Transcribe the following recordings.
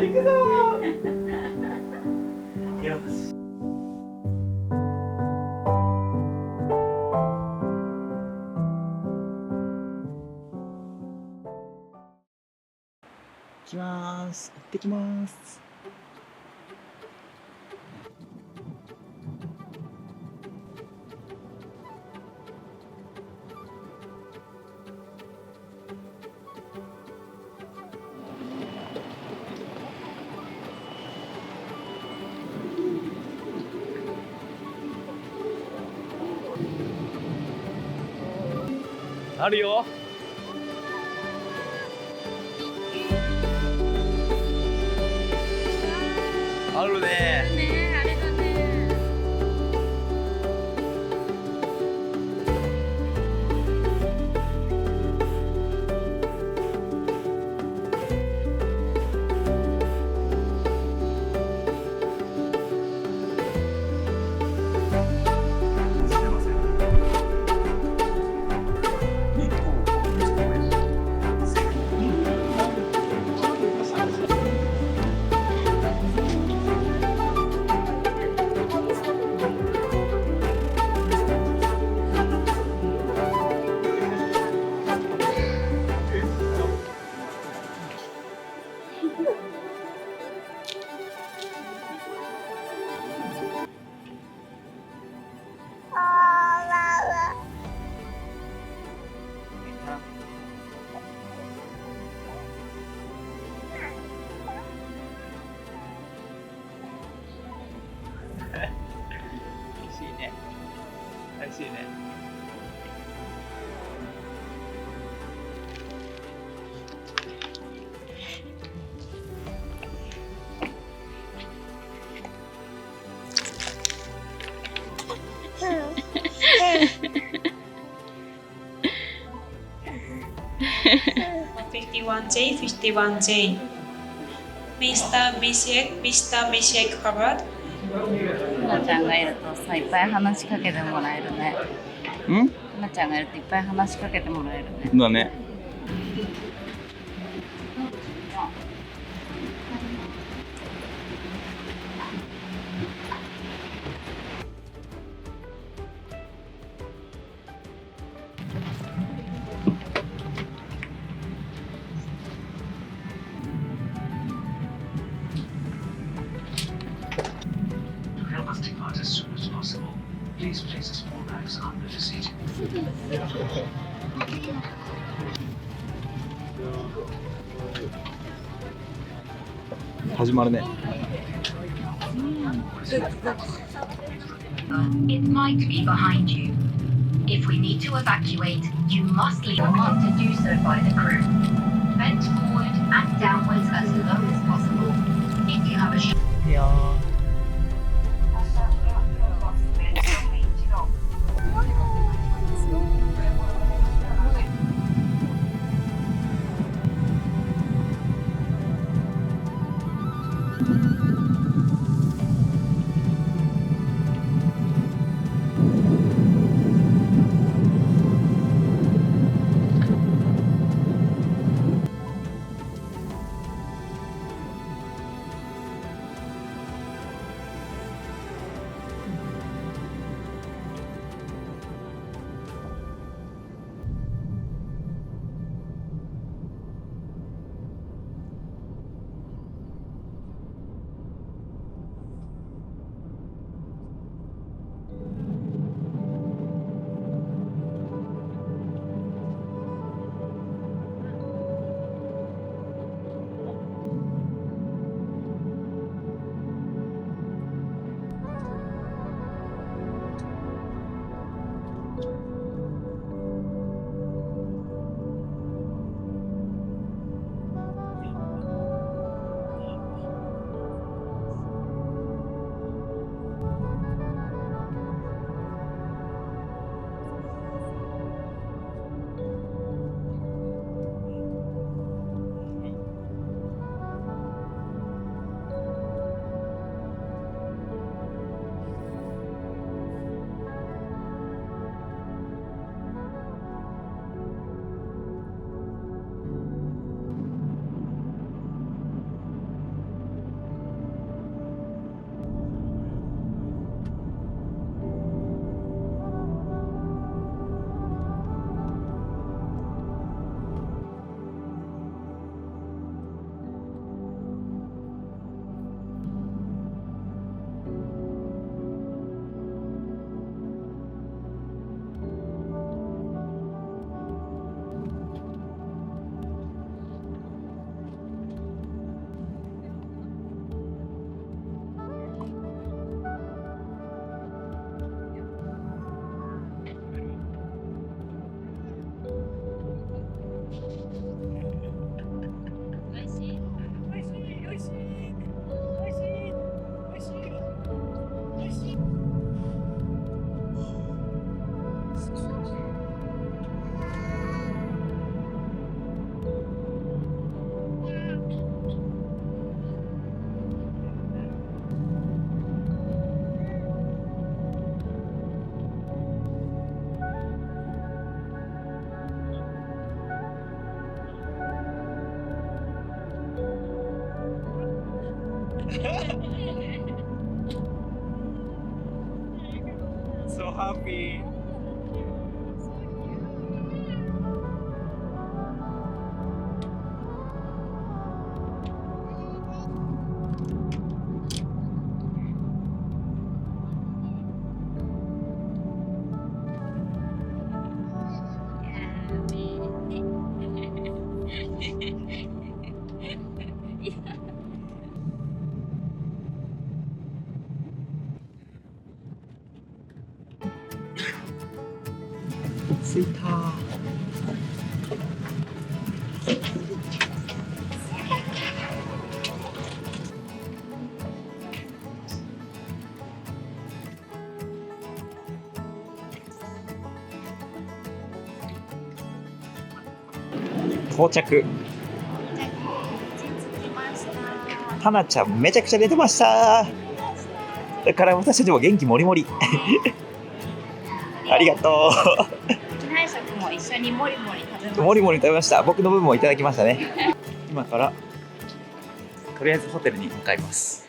行くぞー。よし。行きまーす。行ってきまーす。あるよ。あるね。あれだね。美味しいね。美味しいね。51J, 51J. Mr. Mishek covered. なちゃんがいるとさ、いっぱい話しかけてもらえるね。なちゃんがいるといっぱい話しかけてもらえるね。だね。始まるね。It might be behind you. If we need to evacuate, you must leave a mark to do so by the crew. Bend forward and downwards as low as possible. If you have aいやー。ピー。着いたー。到着。はなちゃんめちゃくちゃ出てました。だから私たちも元気もりもり。ありがと機内食も一緒にもりもり食べましう。た。もりもり食べました。僕の分もいただきましたね。今からとりあえずホテルに向かいます。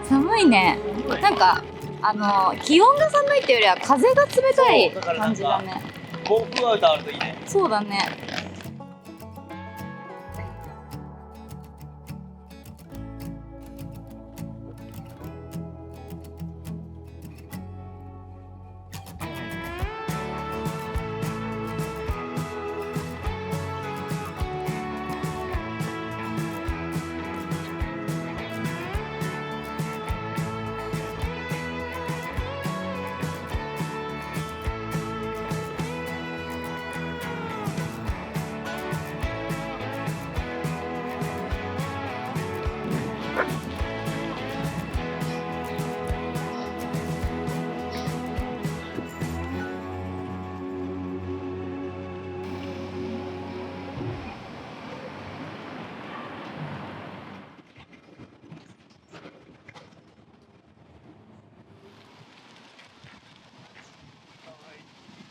寒いね。なんか気温が寒いっていうよりは風が冷たい感じだね。防風アウターあるといいね。そうだね。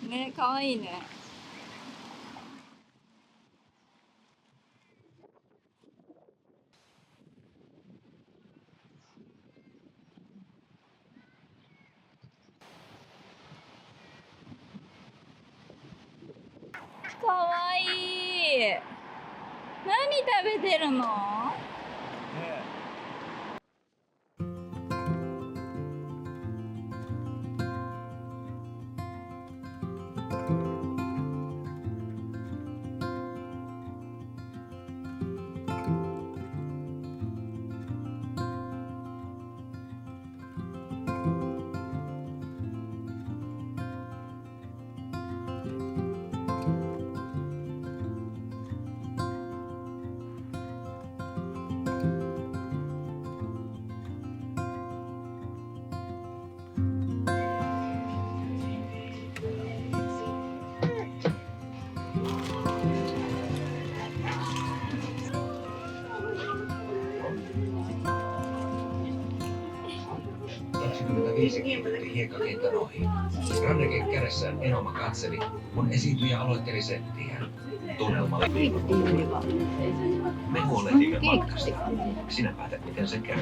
ね、可愛いね。可愛い。何食べてるの？ Viisi kiinnitti hiekkakentän ohi. Ranneke kädessä Enoma katseli, kun esiintyjä aloitteli settiä. Tunnelma oli me huolehdimme matkasta. Sinä päätät, miten se käy.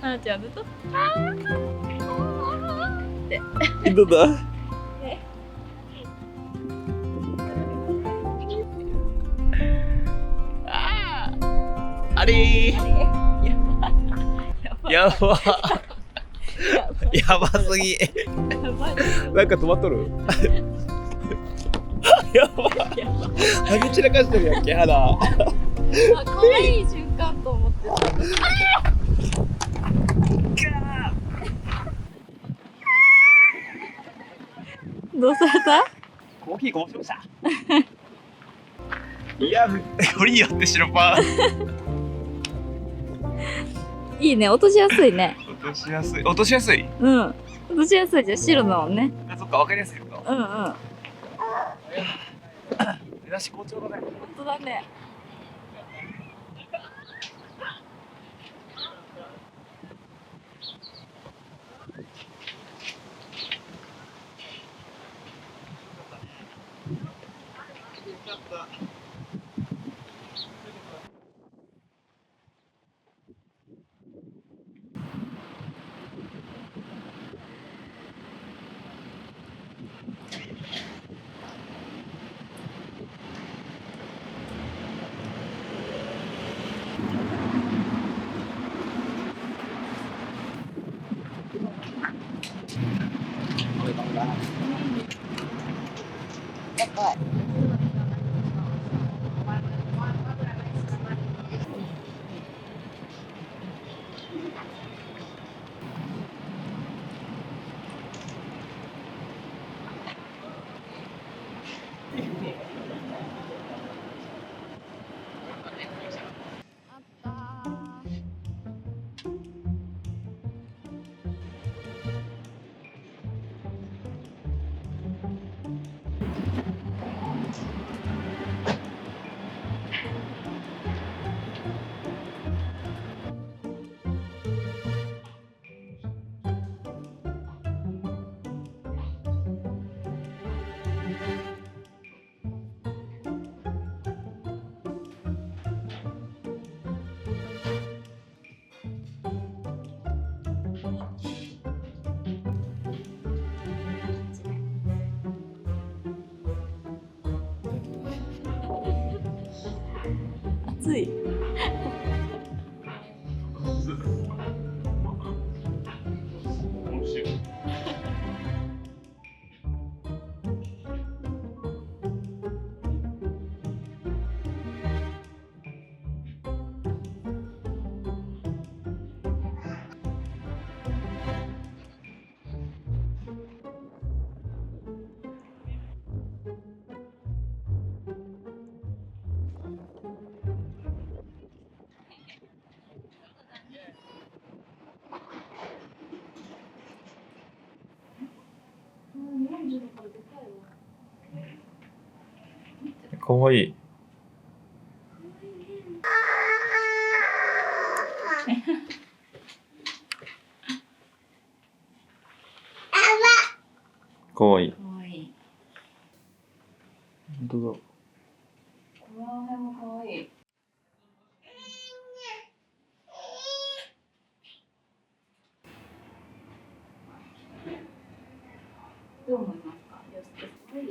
ななちゃんずっとどうだあれやばやばすぎなんか止まっとるやばハゲ散らかしてるやんけ肌あ、可愛い瞬間と思ってた。どうされた？コーヒーこぼしましたいや、これいいよって白パンいいね、落としやすいね。落としやすい落としやすいうん。落としやすいじゃん、白だもんね。あ、そっか、わかりやすいことうんうん。出だし好調だね本当だね。やばい。暑い。かわいいかわいいかわいい。本当だこの辺もかわいい。どう思いますか？かわいい。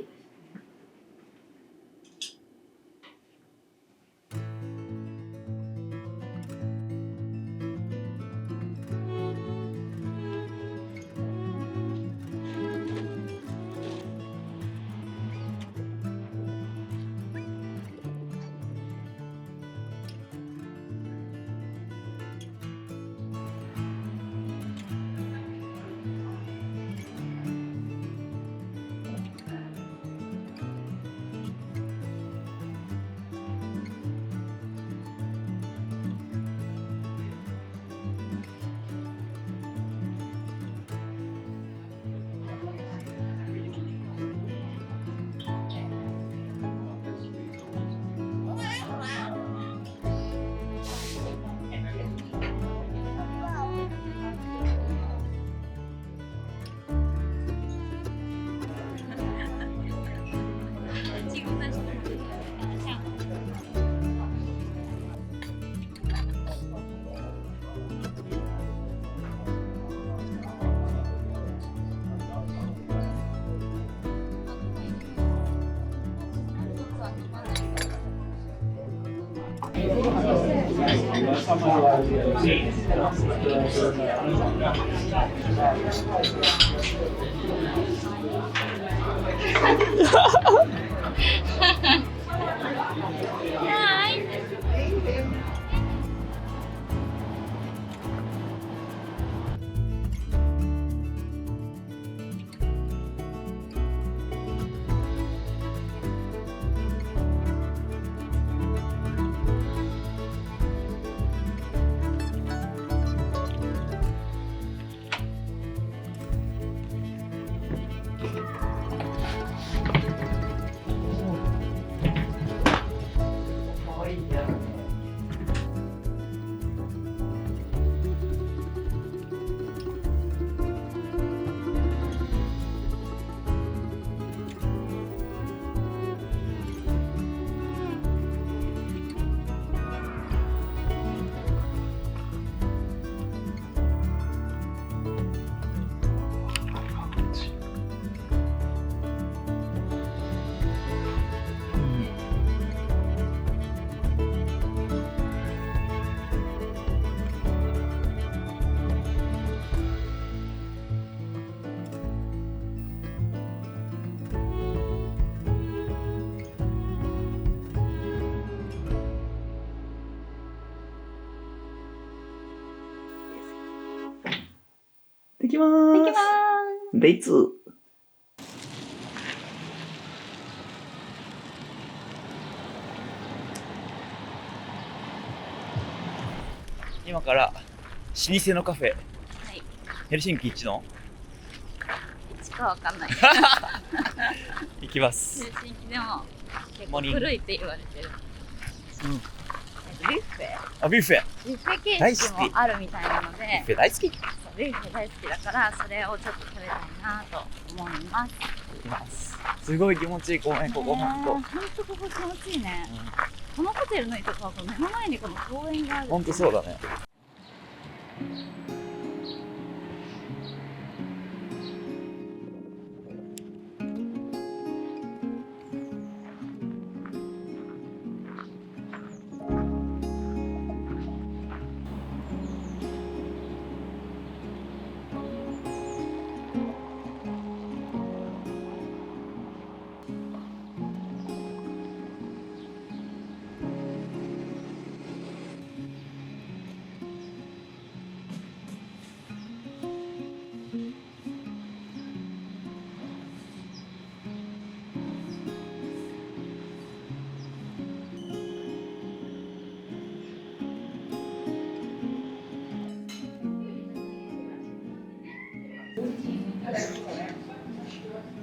できまーす。できまデイ2。今から老舗のカフェ、はい。ヘルシンキ一のいつかわかんない。行きます。中心地でも結構古いって言われてる。うん。ビュッフェあ、ビュッフェ。ビュッフェ形式もあるみたいなのビュッで、フェ大好き。行そうビュッフェ大好きだからそれをちょっと食べたいなと思います。きます。すごい気持ちいい公園、ここほんと。ほんとここ気持ちいいね。このホテルのいいとこはこの目の前にこの公園がある。ほんとそうだね。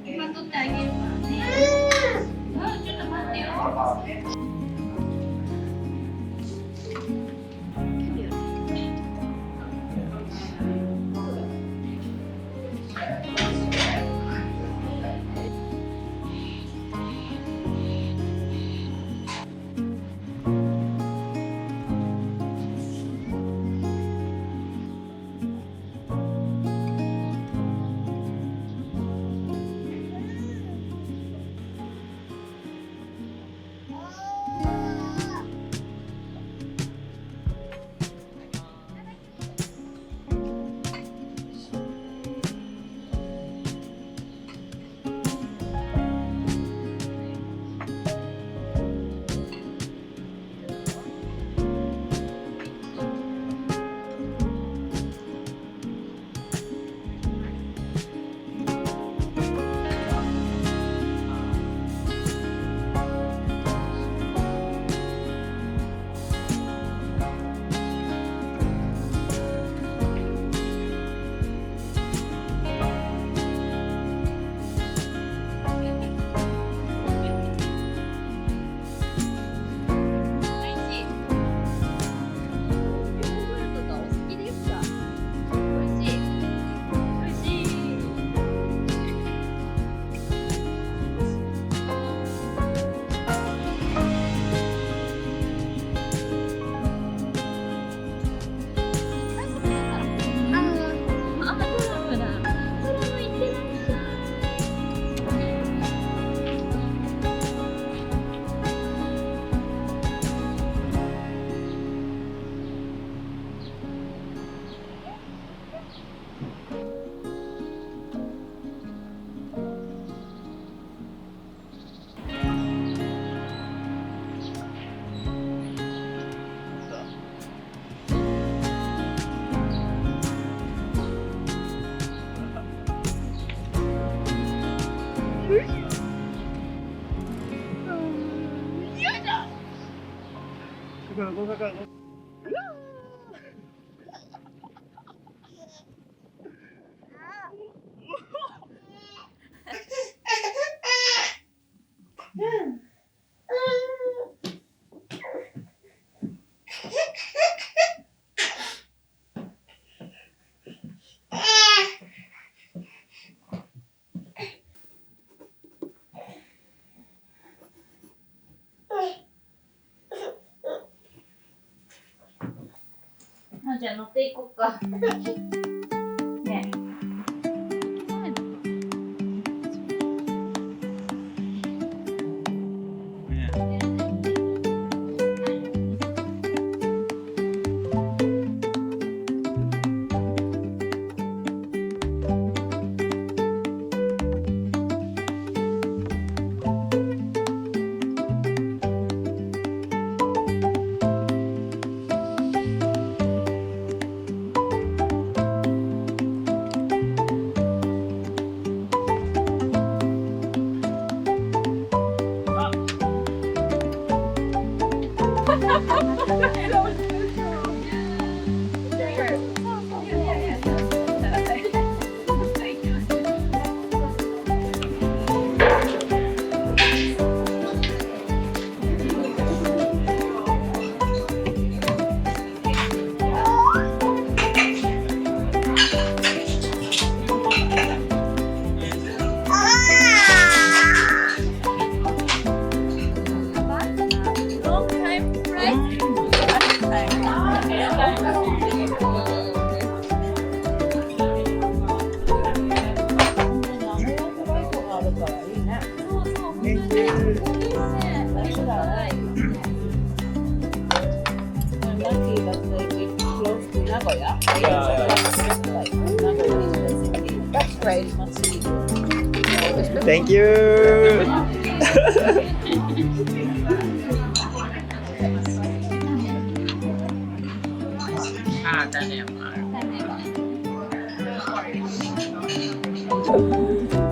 今撮ってあげるからね。うん、ちょっと待ってよ。じゃあ乗っていこうか。ね。Thank you.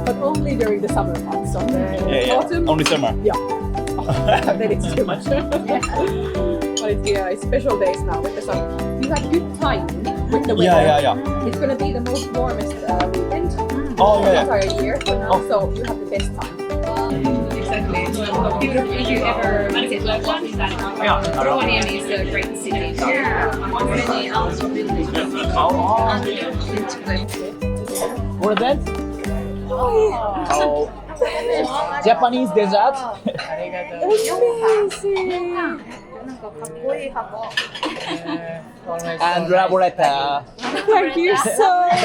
But only during the summer months. So the autumn, Only summer. then it's too much. But it's special days now with the sun. You have good time with the weather. Yeah. It's gonna be the most warmest weekend Oh, the yeah. entire year for now. So you have the best time. Exactly. Beautiful. If you ever visit London, Rovaniemi is a great city. Many also buildings. What is that? Oh. Japanese dessert. And laboretta. Thank you so much.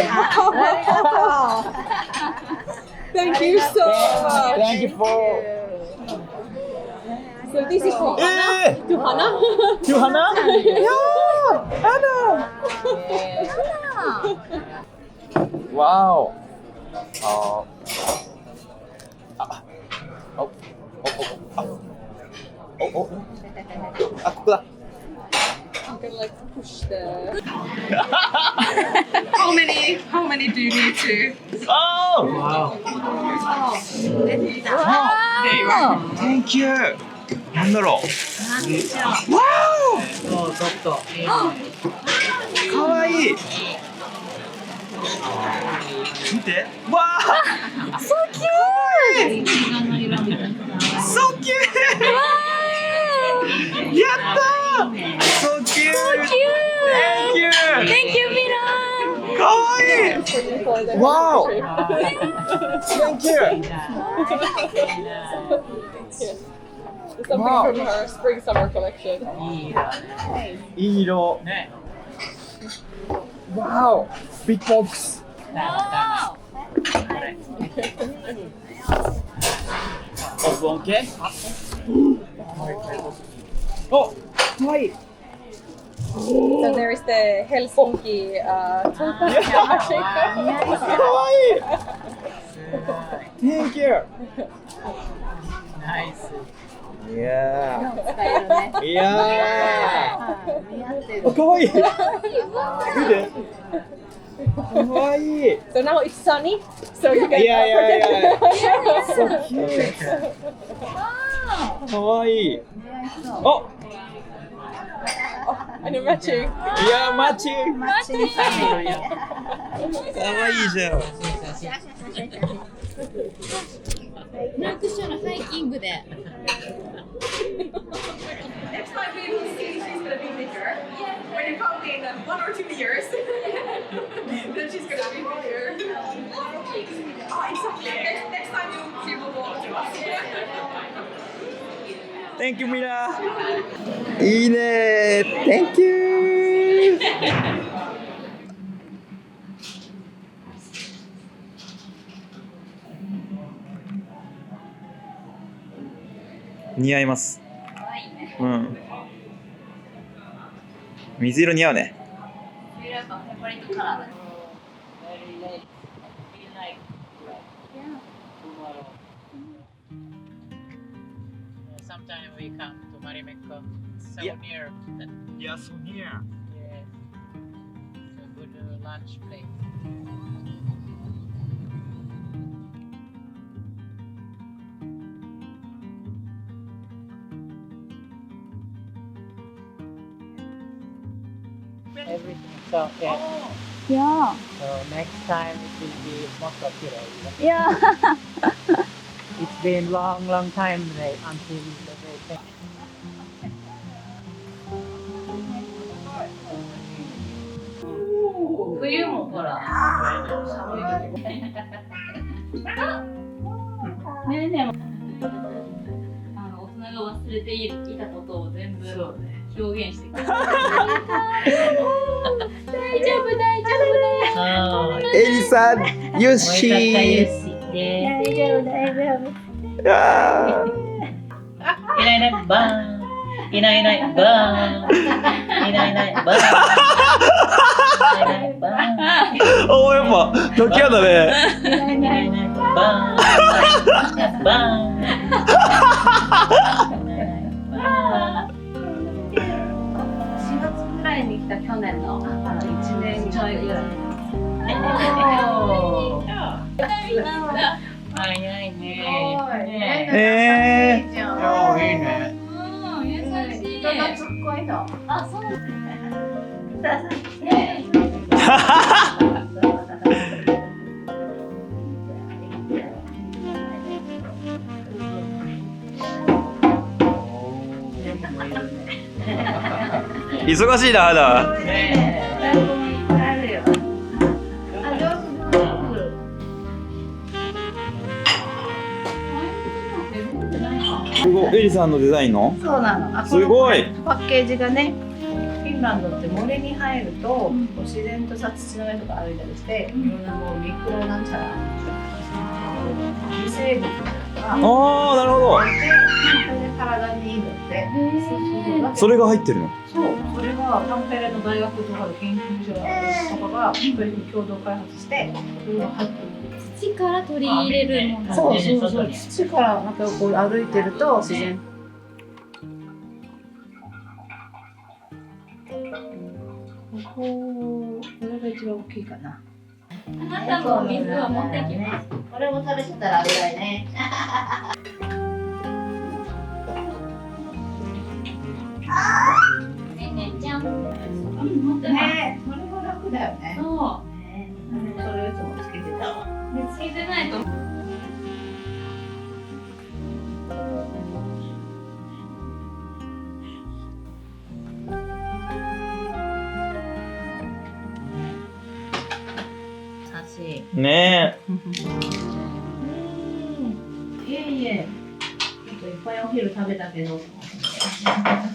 Thank you so much. Thank you for. So this is for Hana. To Hana. To Hana? Yeah, Hana. Wow. Oh. Ah, ここだ。 You can like push the. How many do you need to? Oh! There you are. Thank you! なんだろう。わお！かわいい。見て。わあ。So cute! So cute! やったー So cute! Thank you! Thank you, Milan! かわいい。Wow! Thank you! Something from her spring summer collection. いい色。Wow! Big box! Wow! Open okay? Oh! かわいい。 So there is the Helsinki tulpa shaker. かわいい。Thank you! Nice. Yeah! 使えるね。 Yeah! 似合ってる。かわいい。見て。かわいい。 So now it's sunny, so you can Yeah. protect So cute. かわいい。似合いそう。あ、And you're matching. いやマッチンマッチンかわいいじゃん。なんかしょのハイキングで。 Next time we will see she's gonna be bigger. When you probably in 1 or 2 years, then she's gonna be bigger. Oh, exactly. Next time she will walk to us. Thank you ミラー。いいね。Thank you。似合います。うん。水色似合うね。やっぱフェイバリットカラーだね。Sometimes we come to Marimekko. So Yeah. near. Yeah, so near. Yes. So good lunch place. Everything. So yeah. Yeah. So next time it will be more popular. Yeah. It's been long time like, until the day. 冬もほら寒い時ねえねえ大人が忘れていたことを全部表現してくれる大丈夫大丈夫エリさん、よし大ー。あいないいないばーん。いないいないばーん。いないいないばーん。いないいないばーん。ーおー、やっぱ時矢だね。いないいないばーん。ばーん。4月ぐらいに来た去年の1年ちょいぐらい早いね。えいいね。優しい人懐っこいのあ、そう忙しいな、肌。すごい、エリさんのデザインの。そうなの。すごい。パッケージがね、フィンランドって森に入ると、こう自然とさ土の上とか歩いたりして、いろんなもうミクロなんちゃら微生物とかああ、なるほど。それで体にいいのって。それが入ってるの。そう、それがタンペレの大学とかの研究所とかがそういうふうに共同開発してそれが入ってる。土から取り入れるものそうそうそう、土からなんかこう歩いてると自然。これが一番大きいかな。あなたも水を持ってきます。これも食べてたら危ないね。ねえねえちゃん。持ってます。ねえ、それも楽だよね。そう。それいつもつけてたわ。見つけてないと。優しい。ねいえいえ。ちょっといっぱいお昼食べたけど。え。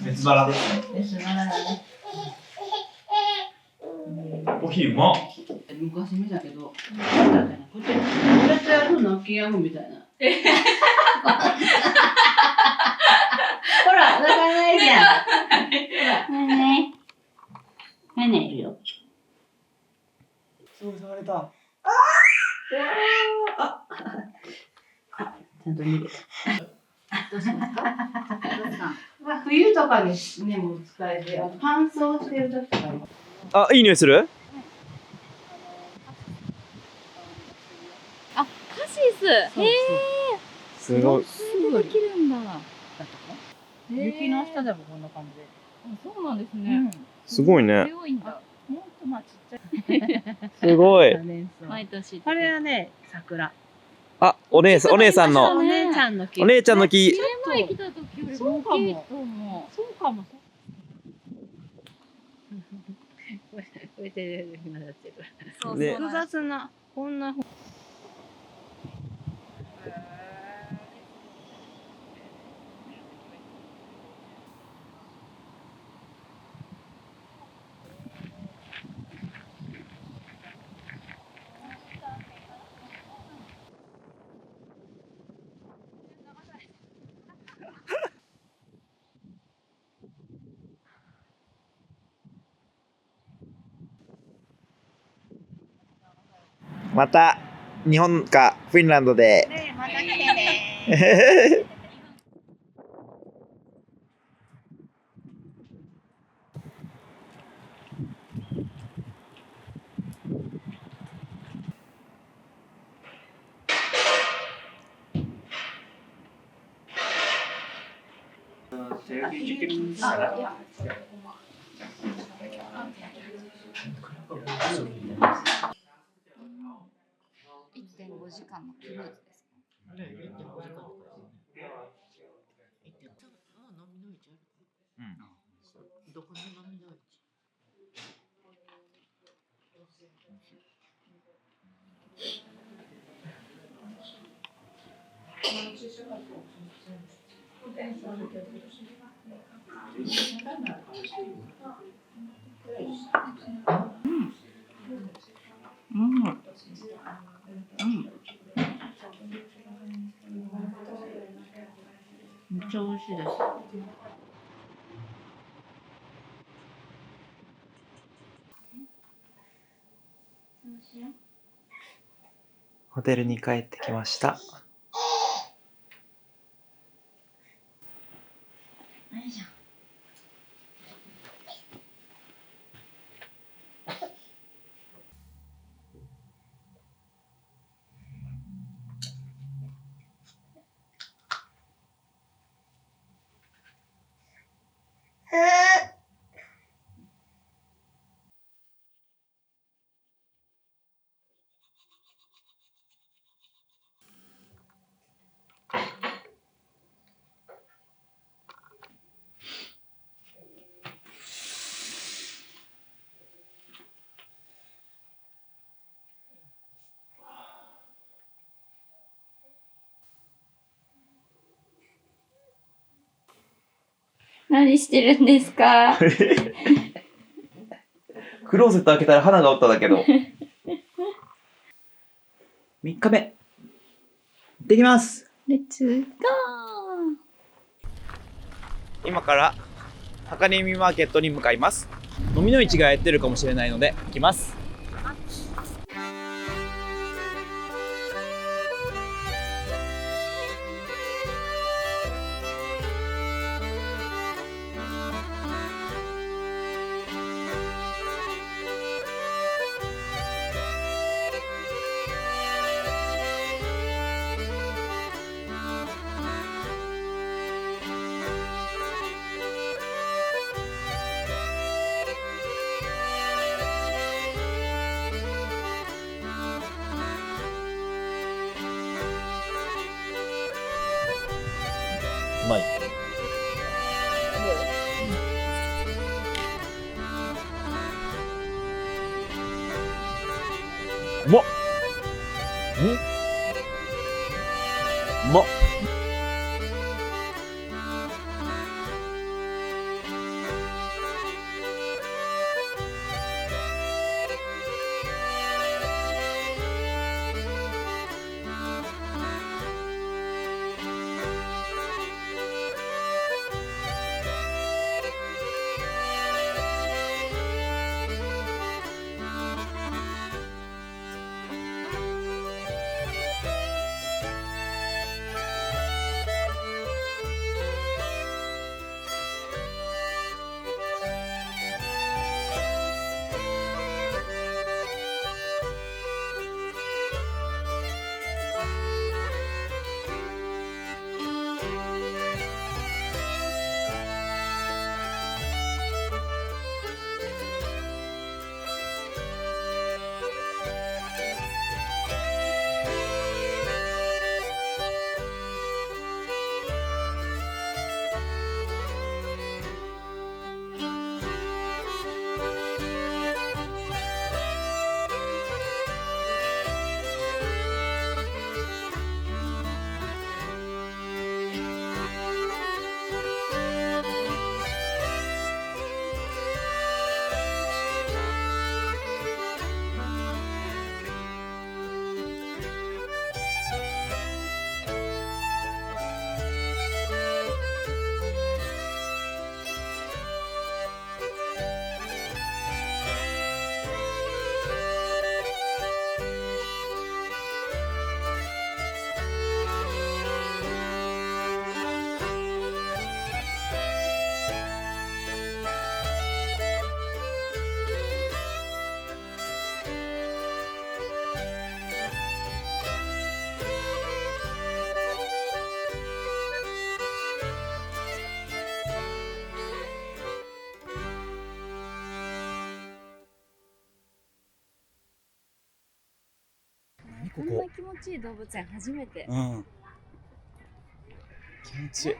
別腹ですね。ですならね。お昼も。昔見たけど、なんだっけな、こっちこうやってやるの、キーアムみたいな。ほら、泣かないじゃん。ねえねえいるよ。すごい触れた。ちゃんと逃げた。どうしますか。まあ、冬とかにね、もう使えて、あと乾燥してる時とかに。あ、いい匂いする。あ、カシス。へえ。すごい。それでできるんだ。雪の下でもこんな感じで。そうなんですね。すごいね。強いんだ。もっとまあちっちゃい。すごい。年草毎年。これはね、桜。あ、お姉さんの、お姉ちゃんの木。お姉ちゃんの木。前来た時よりも大きいと思う。そうかも。これで今なってる。そうね複雑な、こんなふう。また日本かフィンランドで。ね、また来てね。1.5時間のクルーズですか。どこの飲みの市？めっちゃ美味しいです。ホテルに帰ってきました。何してるんですか。クローゼット開けたら花がおっただけど。3日目。行ってきます。レッツゴー。今から高根見マーケットに向かいます。飲みの市がやってるかもしれないので行きます。うまい。うまっ。うまっ。こんな気持ちいい動物園初めて。うん。気持ちいい。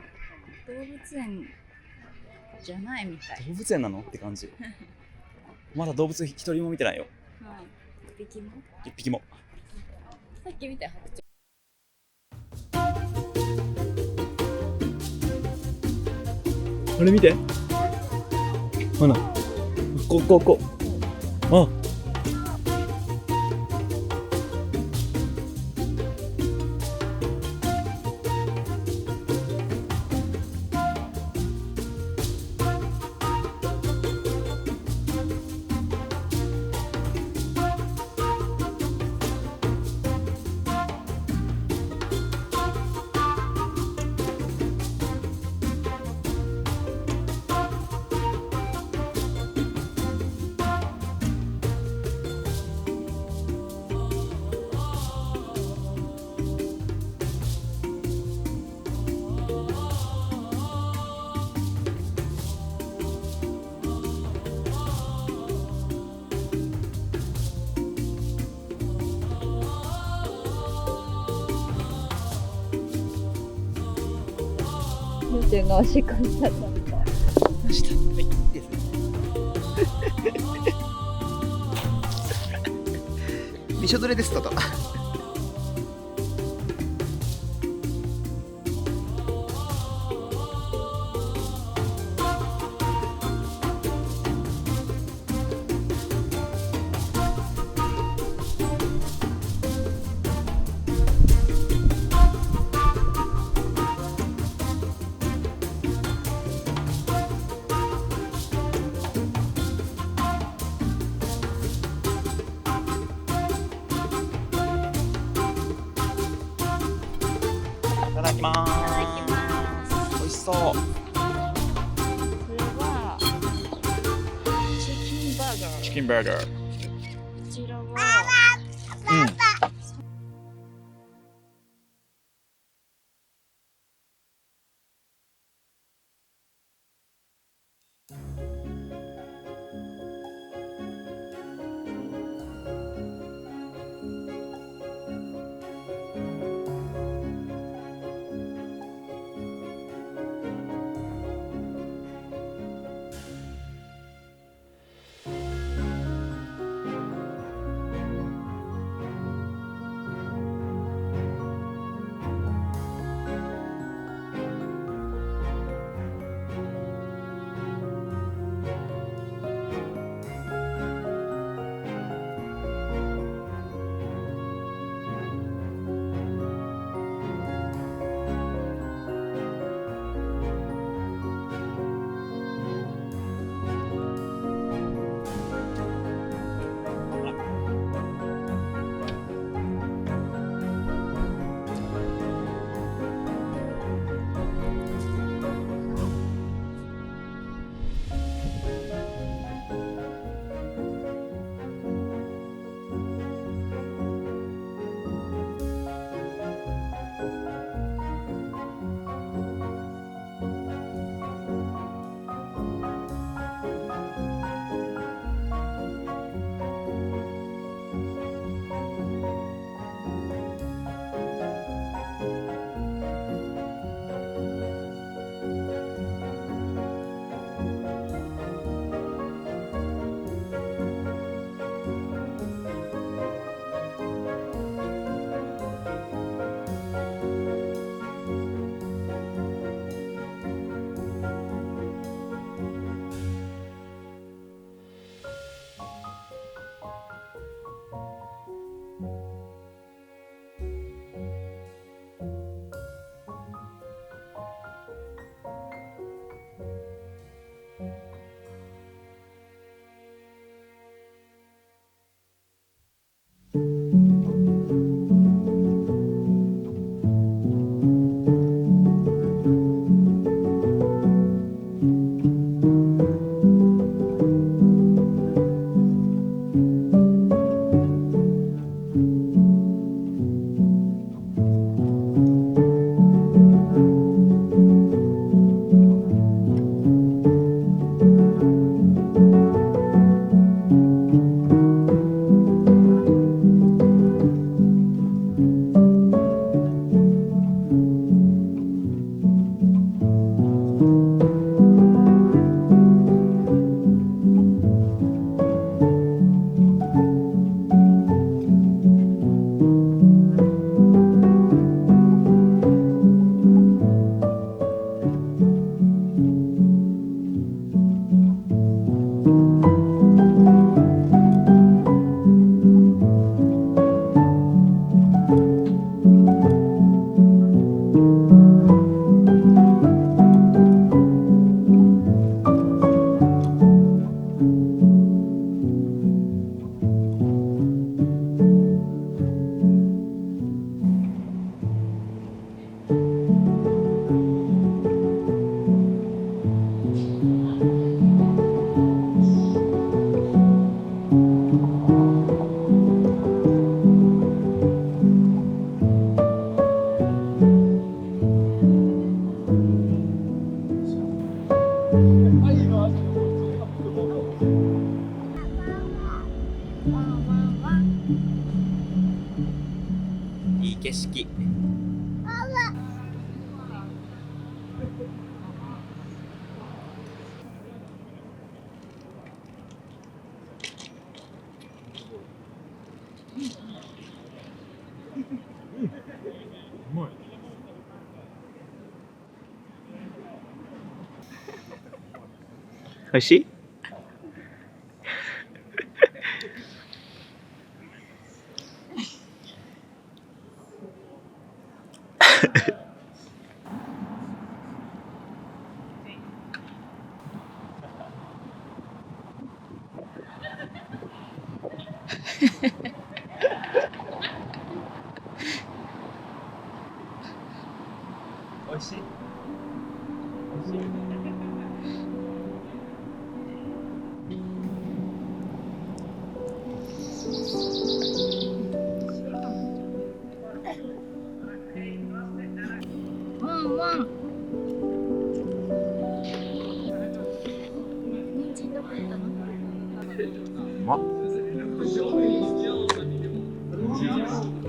動物園じゃないみたい。動物園なのって感じ。まだ動物一人も見てないよ。一匹も。一匹も。さっき見た白鳥。あれ見て。ほら。こ。あ。むーちゃんがおしっこしちゃった。はい、いいですね。びしょ濡れですと。いただきまいただーきます。す。美味しそう。それはチキンバーガー。チキンバーガー。こちらはうん。美味しい？美味しい？ワンワン。うまっ。めち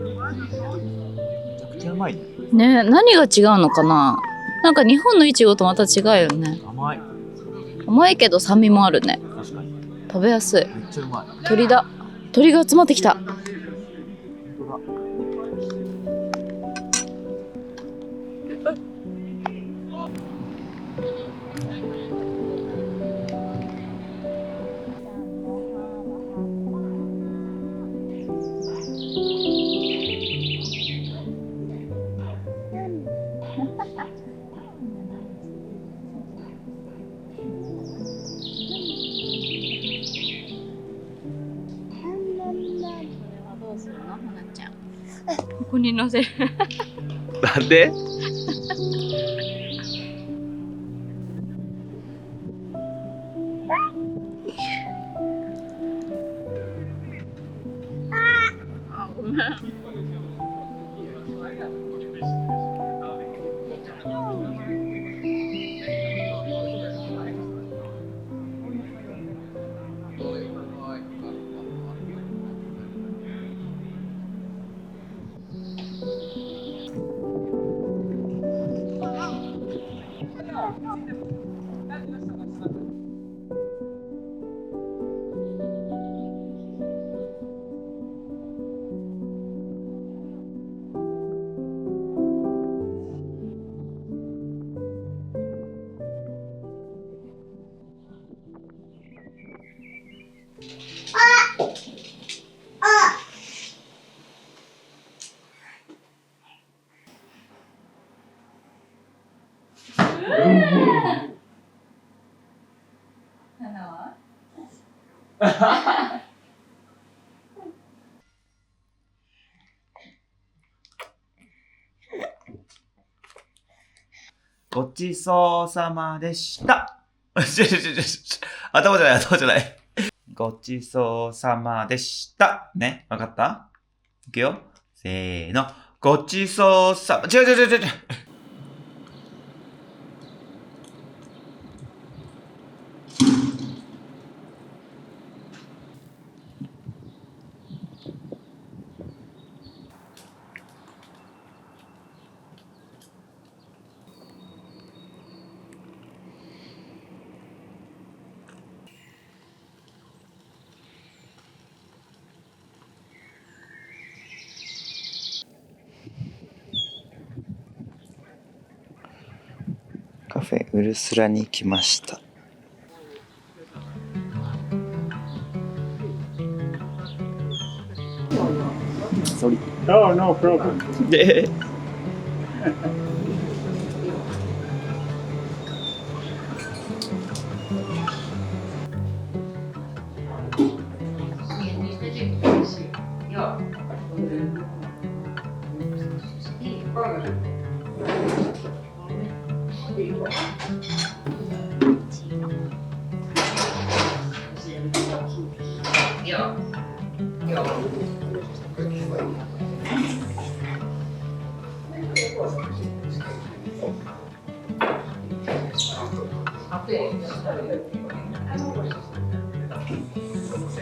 ゃくちゃうまいね。ね、何が違うのかな。なんか日本のいちごとまた違うよね。甘い。甘いけど酸味もあるね。確かに。食べやすい。めっちゃうまい。鳥だ。鳥が集まってきた。本当だ。ここに乗せる。なんで？あ、ごめん。ごちそうさまでした。頭じゃない、頭じゃない。ごちそうさまでした。ね、わかった？いくよ。せーの。ごちそうさま、違う。カフェウルスラに来ました。Sorry. Oh, no problem. で、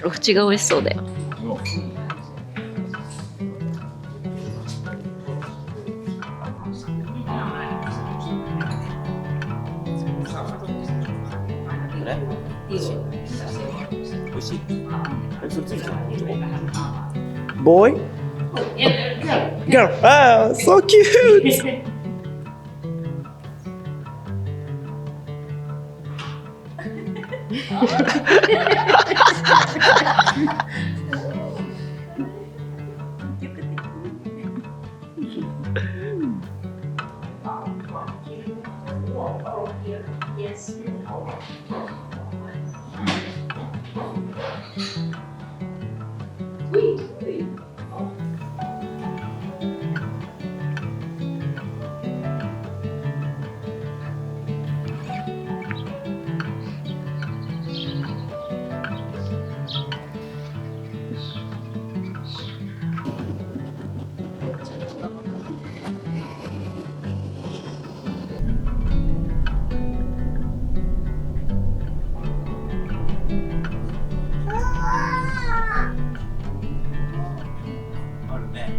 ロフチが美味しそうだよ。美味しい。それついてる。Boy? Girl. Ah, so cute. あるね。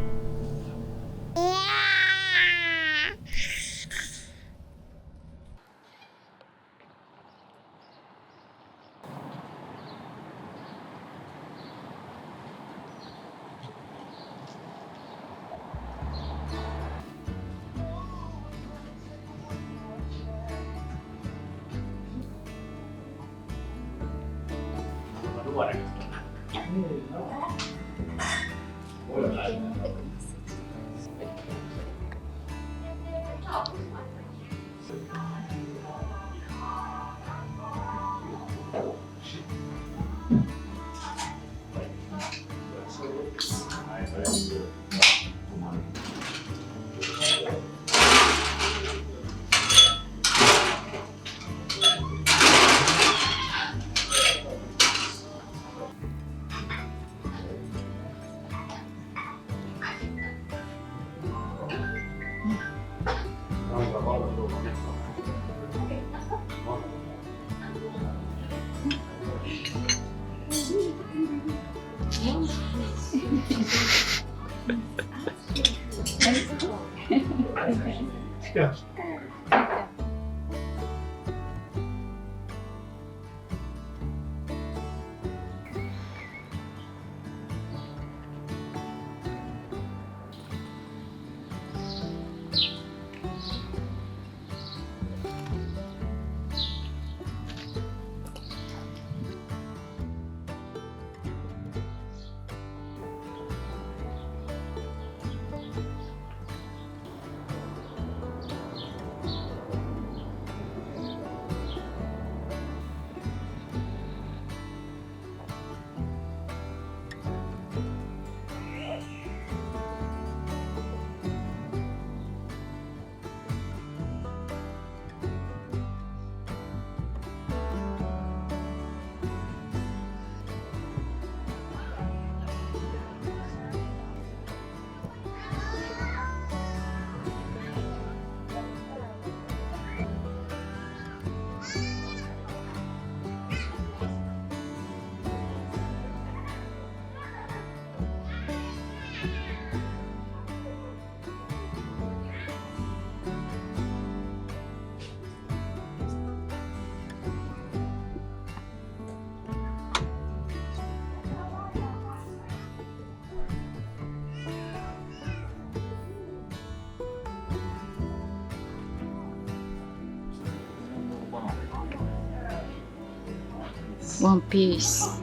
ワンピース。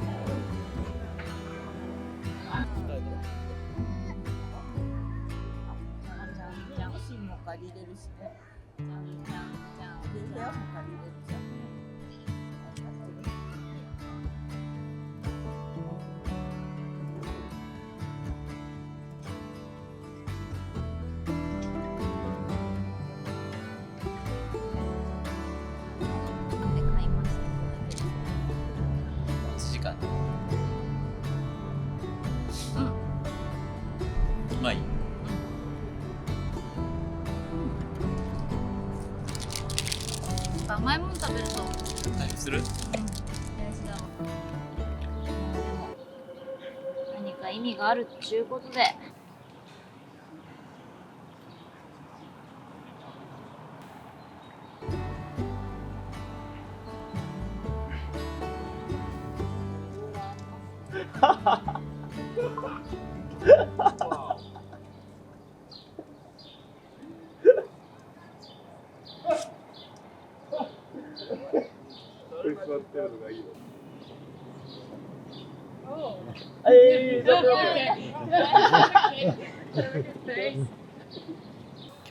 1時間。うまい。甘いもの食べると回復する？何か意味があるっちゅうことで。今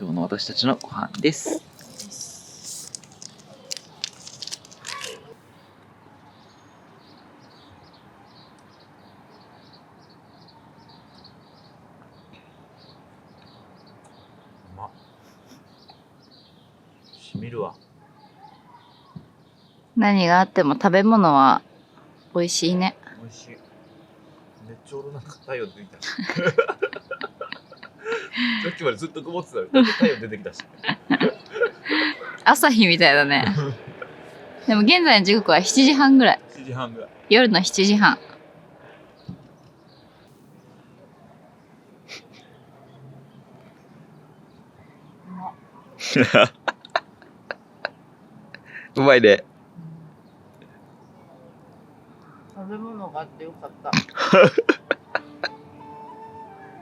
日の私たちのご飯です。しみるわ。何があっても食べ物は美味しいね。美味しい。めっちゃ俺なんか太陽出てきた。さっきまでずっと曇ってたのに太陽出てきたし。朝日みたいだね。でも現在の時刻は7時半ぐらい。7時半ぐらい。夜の7時半。うまいね。食べ物があってよかった。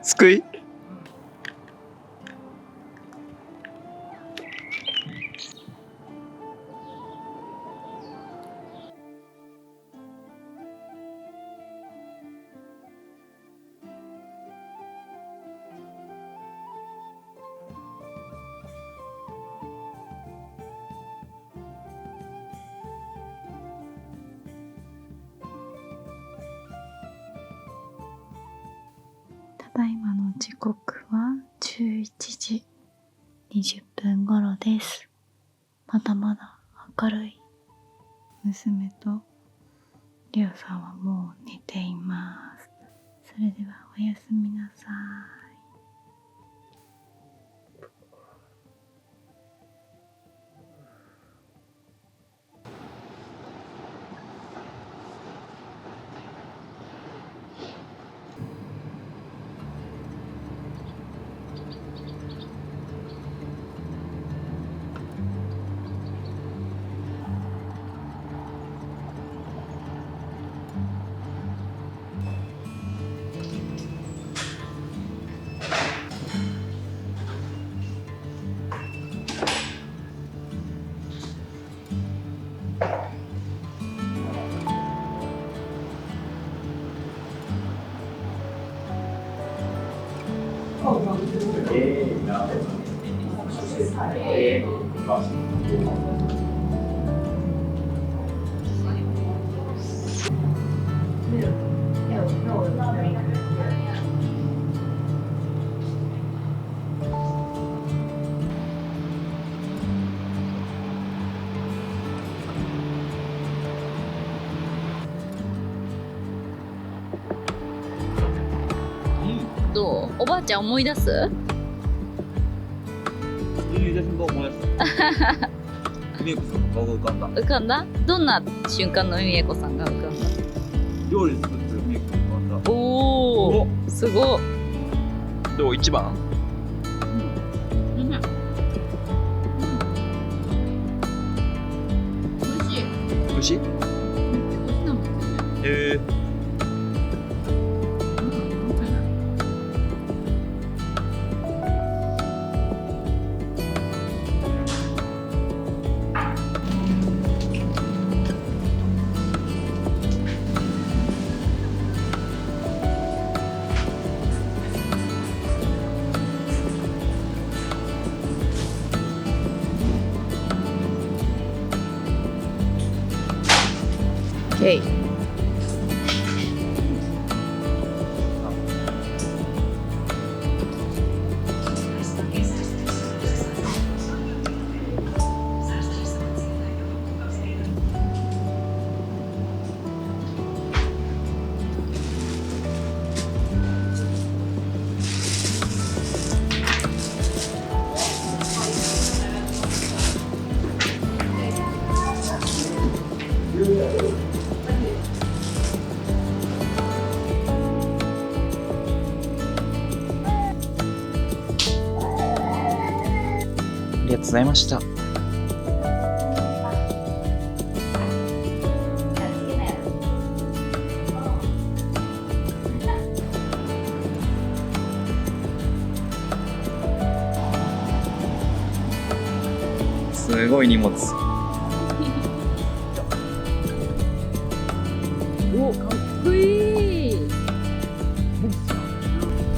救い？ただいまの時刻は11時20分頃です。まだまだ明るい。娘とりょうさんはもう寝ています。それではおやすみなさい。どう？おばあちゃん思い出す？いい写真が思い出した。みえこさんの顔が浮かんだ。浮かんだ？どんな瞬間のみえこさんが浮かんだ？料理作ってるみえこさんが浮かんだ。おお、すごっ。どう一番？美味しい。美味しい？ありがとうございました。すごい荷物。お、かっこいい。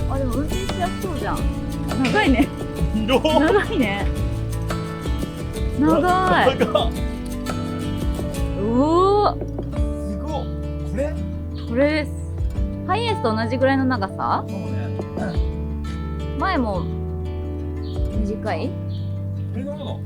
あ、でも運転しやすそうじゃん。長いね。長いね。長い。おお。すごい。これ？これです。ハイエースと同じぐらいの長さ？そうね。前も短い？これなの？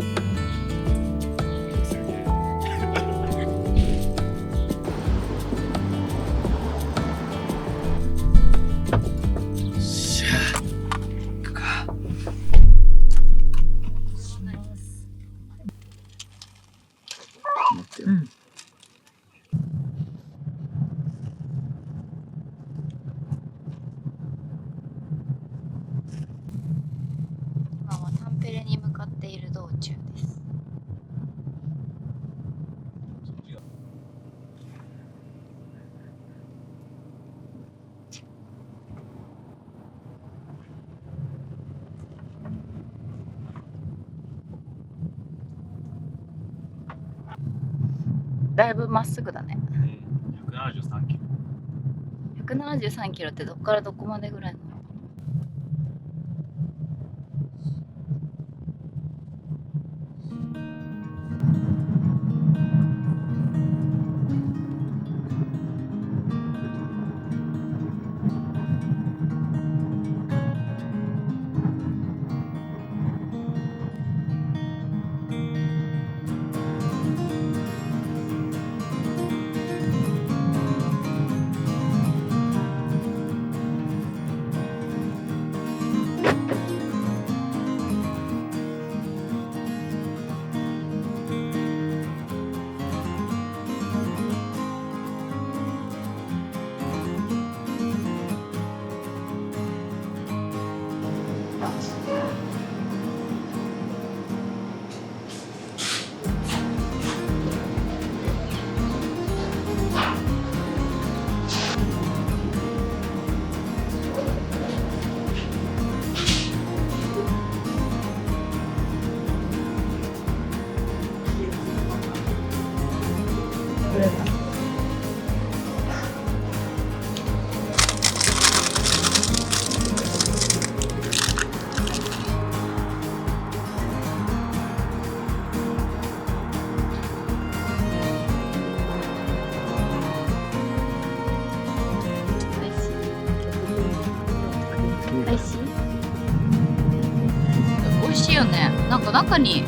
うん。今はタンペレに向かっている道中です。だいぶまっすぐだね。173キロ。173キロってどっからどこまでぐらいなの？美味しいよね。なんか中にね。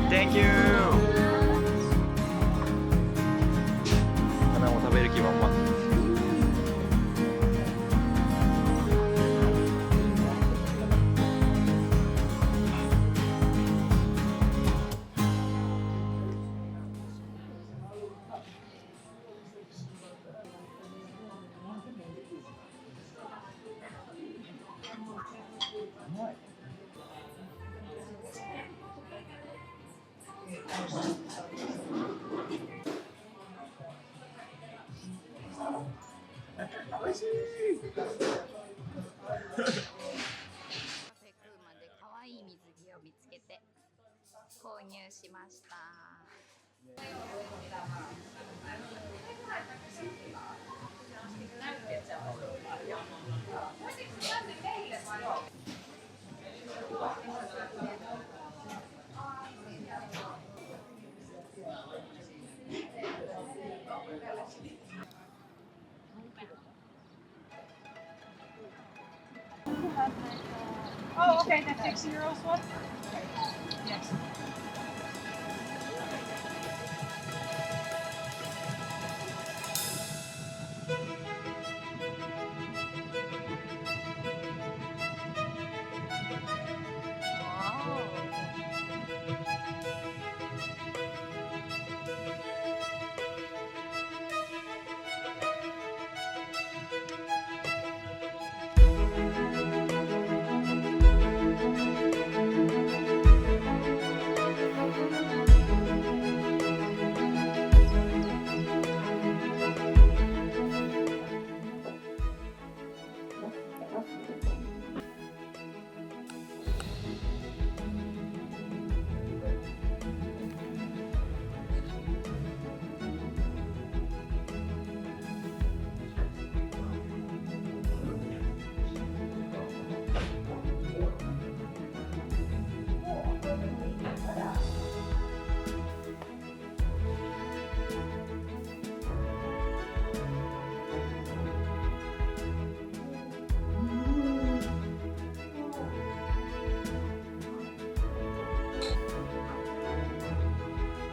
Thank you! 花も食べる気満々。美味しい。Oh, okay, the 6-year-old one? Yes.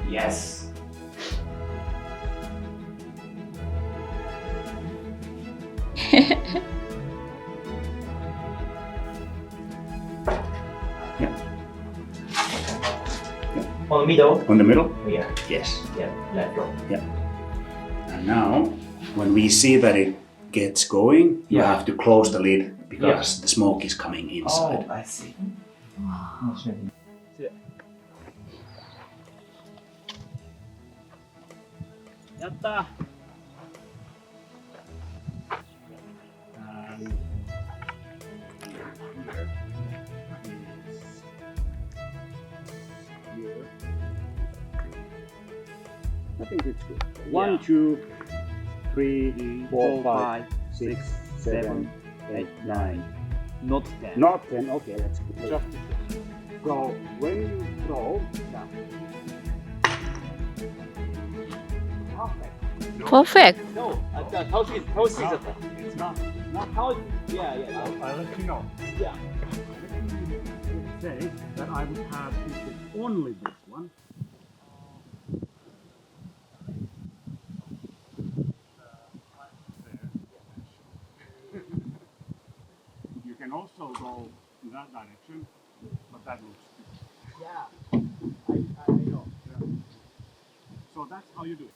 Yes. On the middle? On the middle? Yeah. Yes. Yeah. Let go. And now, when we see that it gets going, you Yeah. have to close the lid because the smoke is coming inside. Oh, I see. やったI think it's good. 1, 2, 3, 4, 5, 6, 7, 8, 9. Not 10. Not 10. Okay, that's good. Just so when you throw, Perfect. No, how is it? it's not. How? Yeah, yeah. I'll let you know. Yeah. Say that I would have only this one. You can also go in that direction, but that looks good. Yeah. I know. So that's how you do it.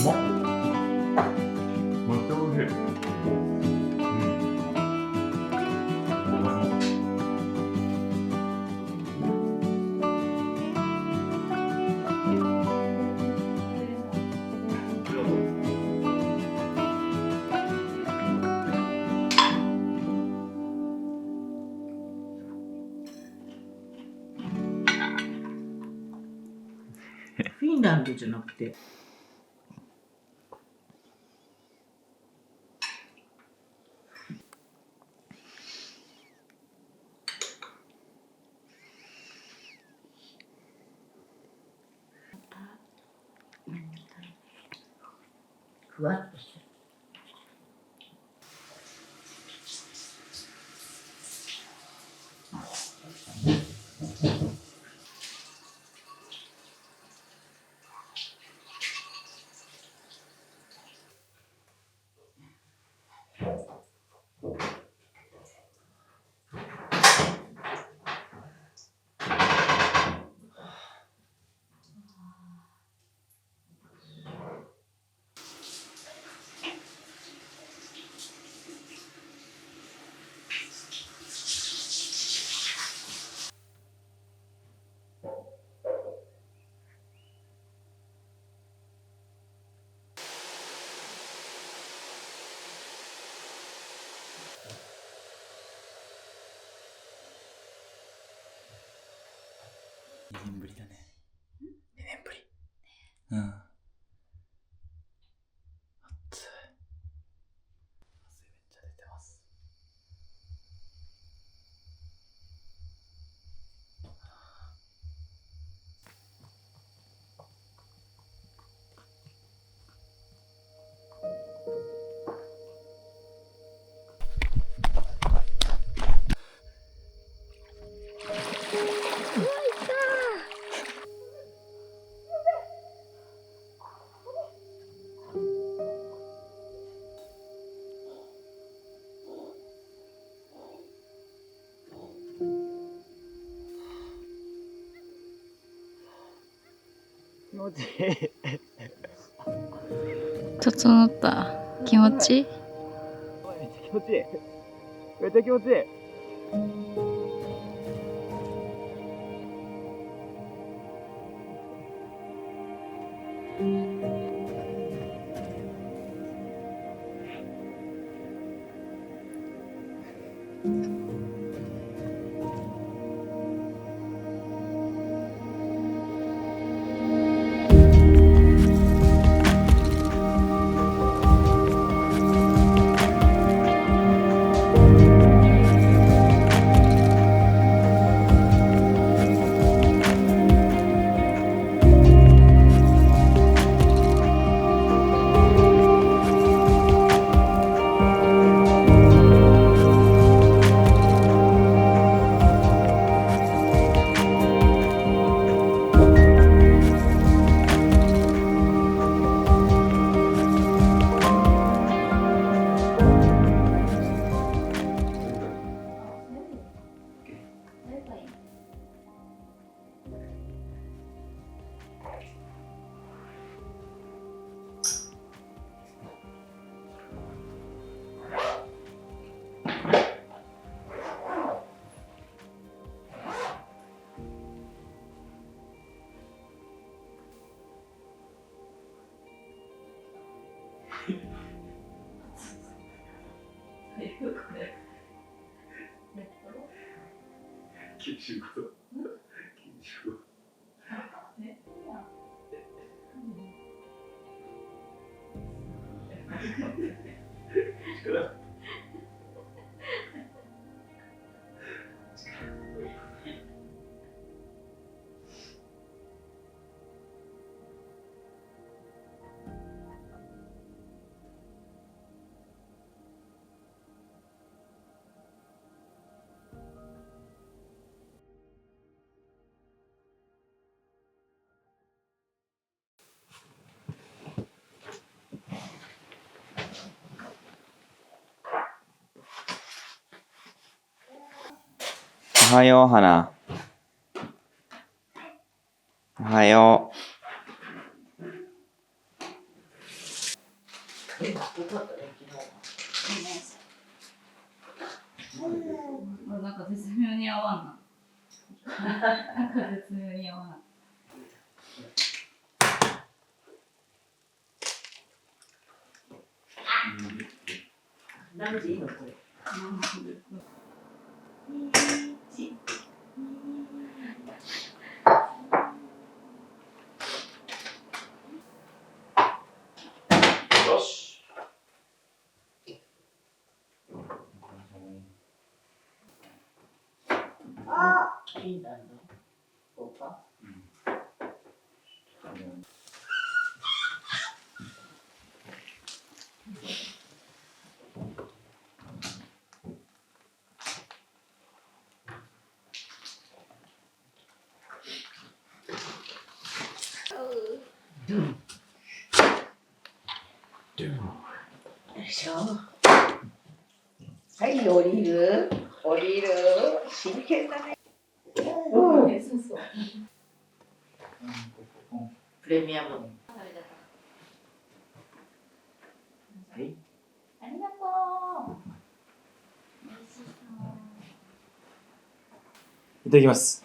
めっちゃ美味しい。フィンランドじゃなくて。ふわっとしてる。2年ぶりだね。2年ぶり。うん。暑い。汗めっちゃ出てます。気持ちいい。整った。気持ちいい？めっちゃ気持ちいい。めっちゃ気持ちいい。おはよう、花。おはよう。なんか絶妙に合わんな。なんか絶妙に合わない。何時いいのこれ。よし。いいんだよ。こうか。よいしょ。はい、降りる。降りる。真剣だね。うん。そうそう。プレミアム。はい。ありがとう。美味しそう。いただきます。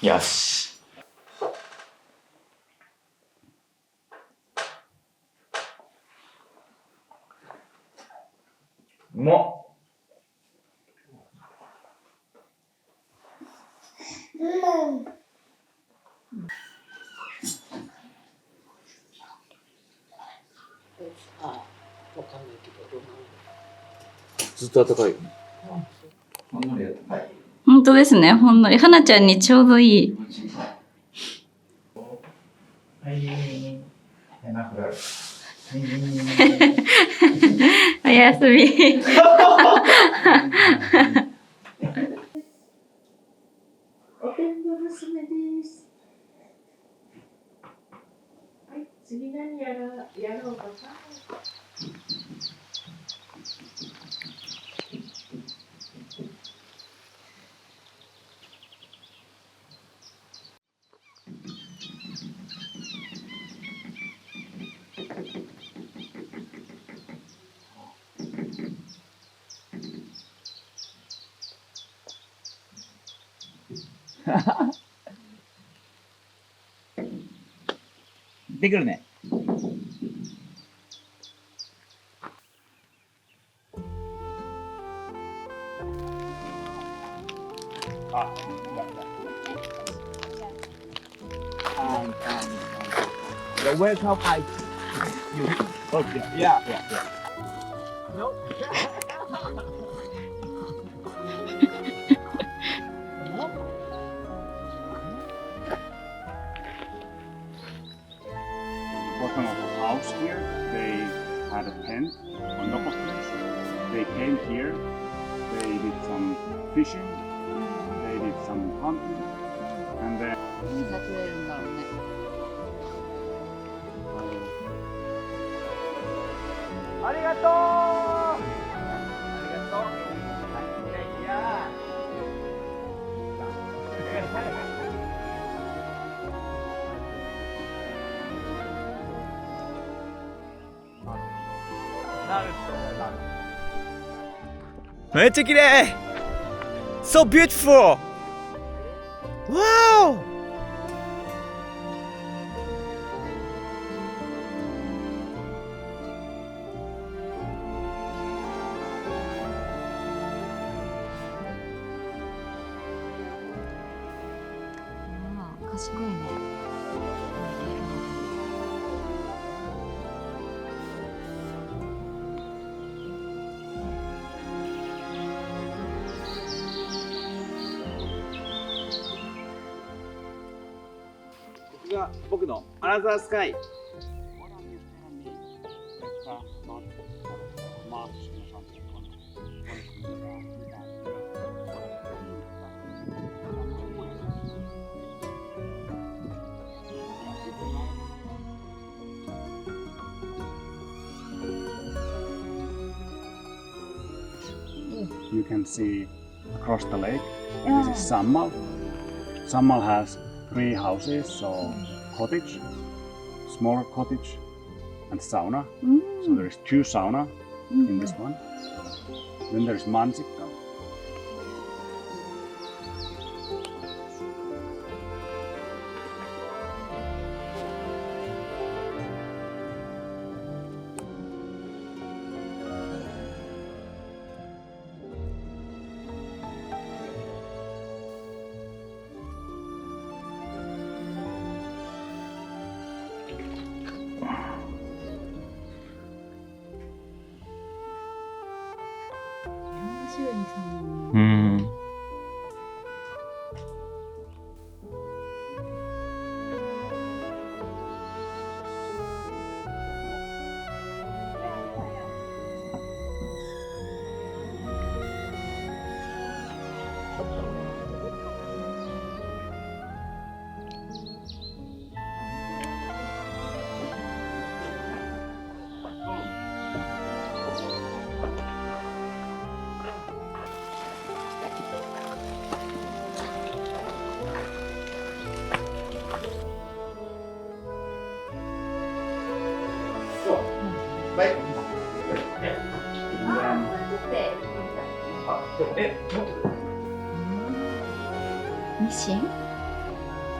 よし。うまっ。わかんないけど、どうなの？ずっと暖かいよね。ほんのり暖かい。本当ですね、ほんのり。花ちゃんにちょうどいい。はい。おやすみ。おてんば娘です。はい、次何やろうかな。行ってくるね。Ah, the welcome I you okay yeah. No. Bottom of the house here, they had a tent on top of this. They came here, they did some fishing, they did some hunting, and then 何が取れるんだろうね。ありがとう。ありがとう。いやいや。なるほど。めっちゃ綺麗。So beautiful. Wow. 賢いね。ここが僕のアナザースカイ。You can see across the lake. This is Sammal. Sammal has 3 houses, so cottage, small cottage, and sauna. うん So there's 2 sauna in this one. Then there's mansikka. Hmm. Mission?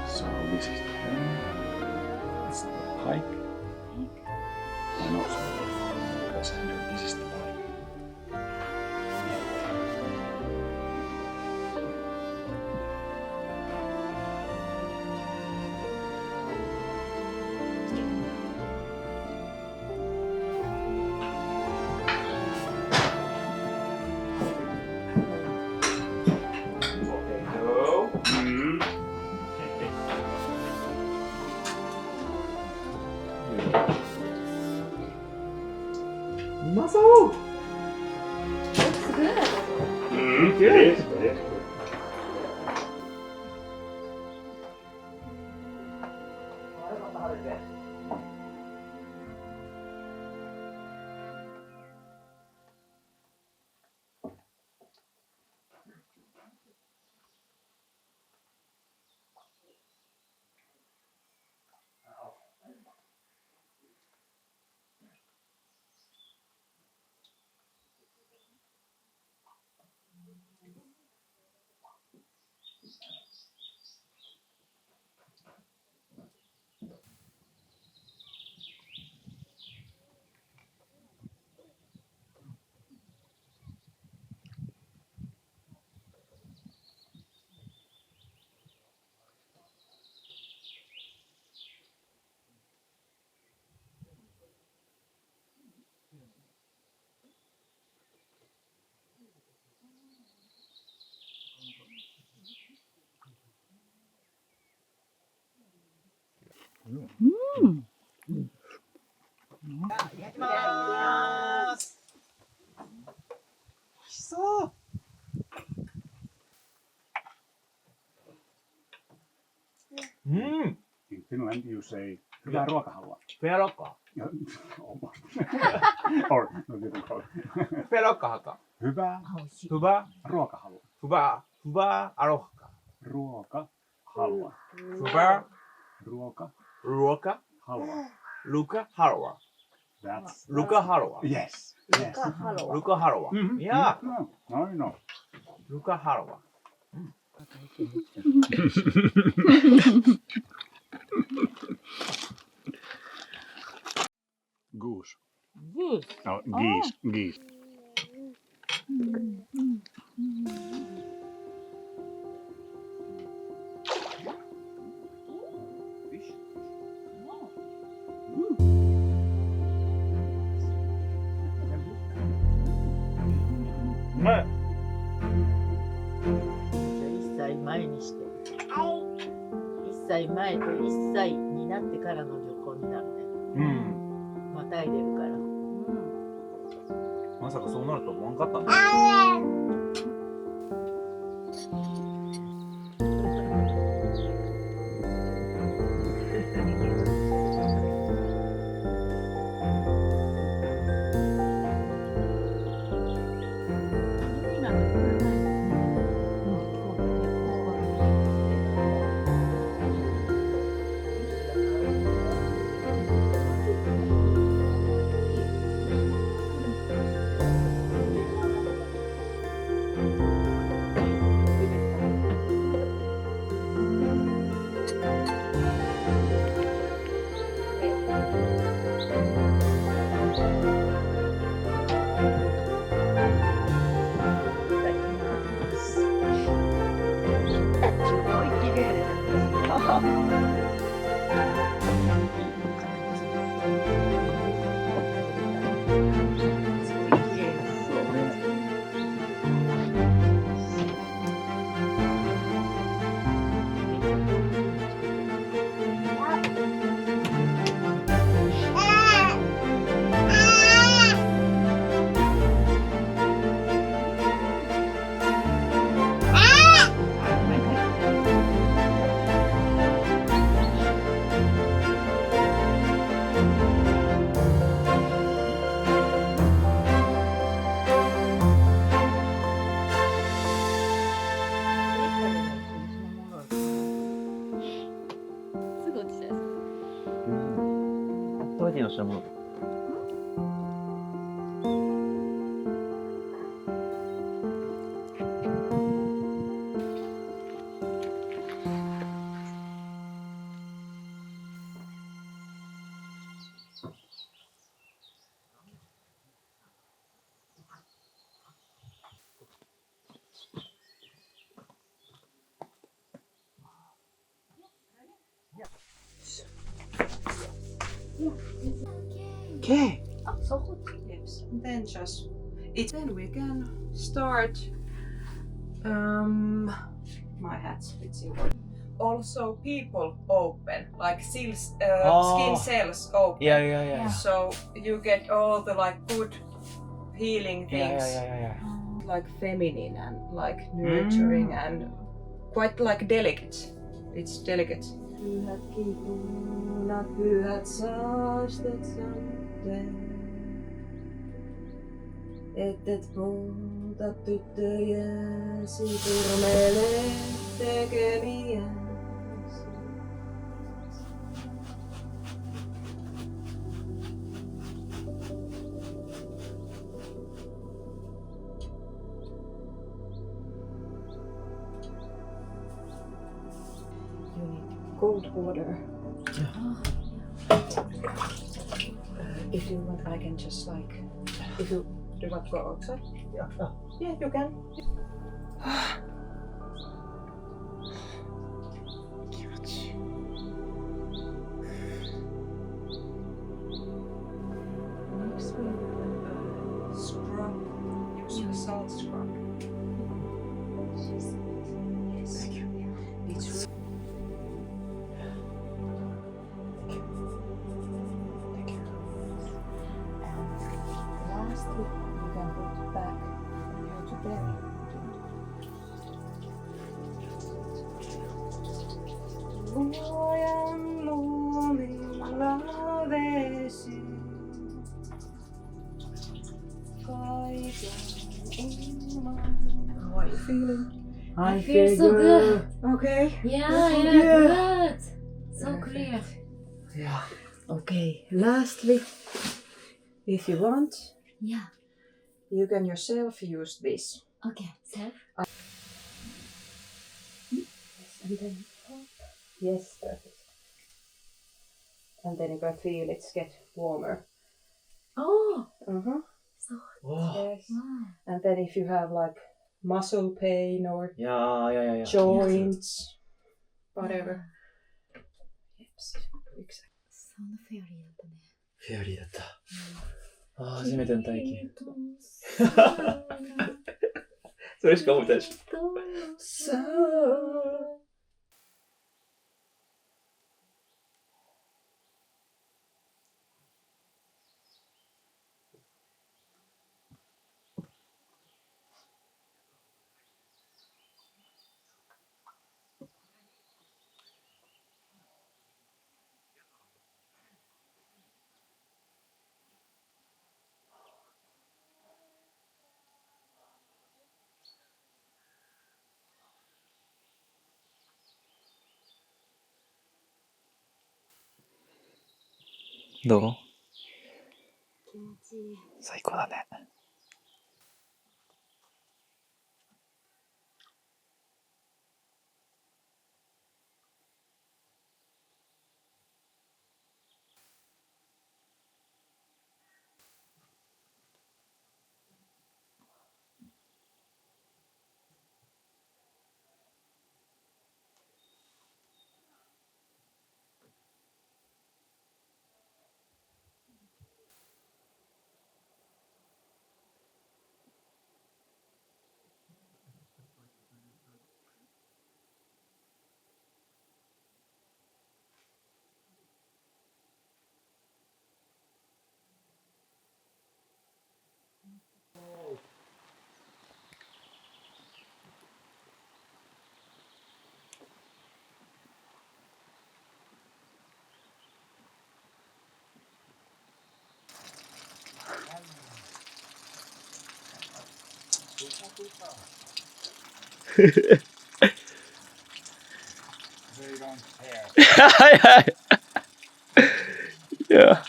So this is it's the pike. And also the passenger. This is the pike. Yes, yes. In Finland you say hyvää ruokahalua. Perokka. Almost. Or no, you don't call it. Perokka. Hyvää Hyvä. ruokahalua. Hyvä. Arohka. Ruokahalua. Hyvä. Ruokahalua. Luka halua. That's Luka halua. yes. Yes. Luka halua. Mhm. Yeah. No, no. Luka halua. Goose. Goose. No, geese. Fish. 1歳前にして1歳前と1歳になってからの旅行になるね。またいでるから。まさかそうなると思わんかったんだ。Yes. ティの品物。Okay. Yes. And then just then we can start. My hats. Let's see what. Also, people open like cells, skin cells open. Yeah. So you get all the like good healing things, like feminine and like nurturing and quite like delicate. It's delicate. Pyhät kipunat, pyhät saastet santeen. Et polta tyttöjäsi turmele tekemiäsi. You need cold water. If you want, I can just like, if you do not go outside. Yeah, you can. Next we will scrub. Use a salt scrub. Yes. Thank you. It's lastly, you can put back here to belly. Luojan luomilla vesi kaiken ilman. How are you feeling? I feel so good. Okay. Yeah, good. So clear. Yeah. Okay. Lastly, if you want, Yeah. you can yourself use this. Okay. Self. Yes, and then yes, perfect. And then you can feel it get warmer. Oh. Uh-huh. So. Yes. Wow. And then if you have like muscle pain or Yeah. joints, whatever. Yes, exactly. そんなフェアリーだったね。フェアリーだった。ああ、初めての体験。それしか覚えてないでしょ。どう？気持ちいい。最高だね。はいはい。いや。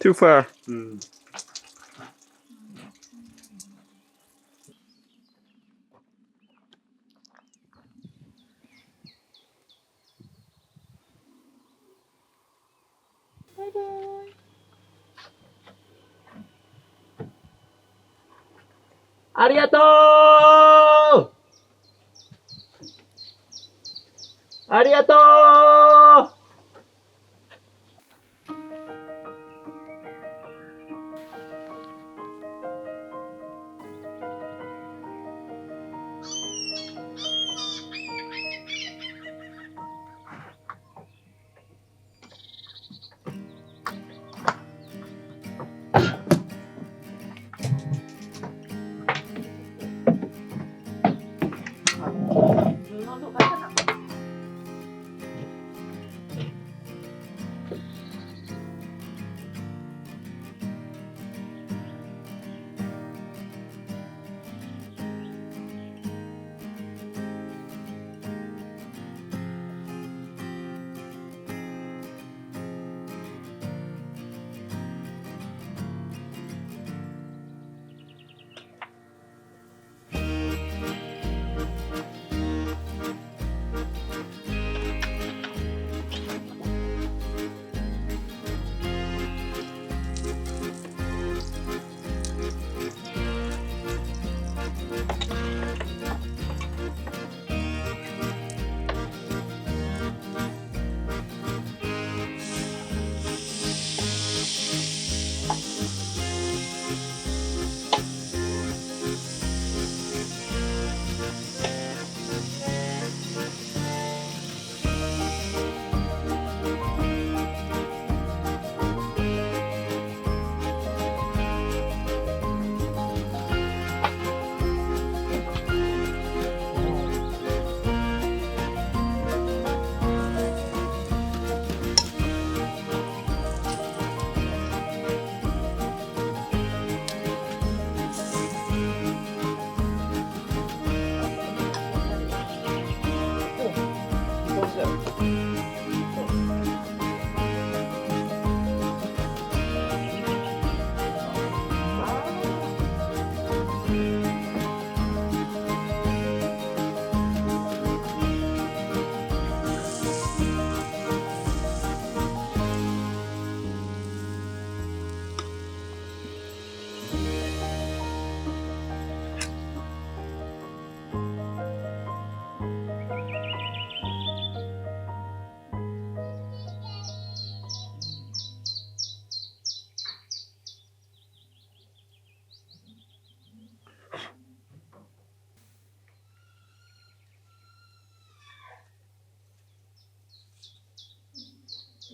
Too far. ありがとう。ありがとう。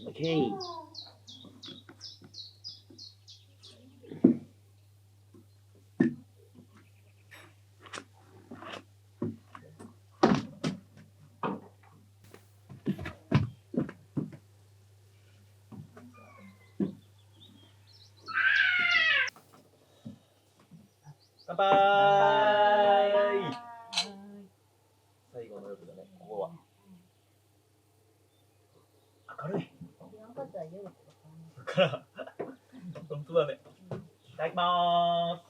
Okay. Bye. 最後の夜だね、ここは。明るい。だから、本当だね。いただきまーす。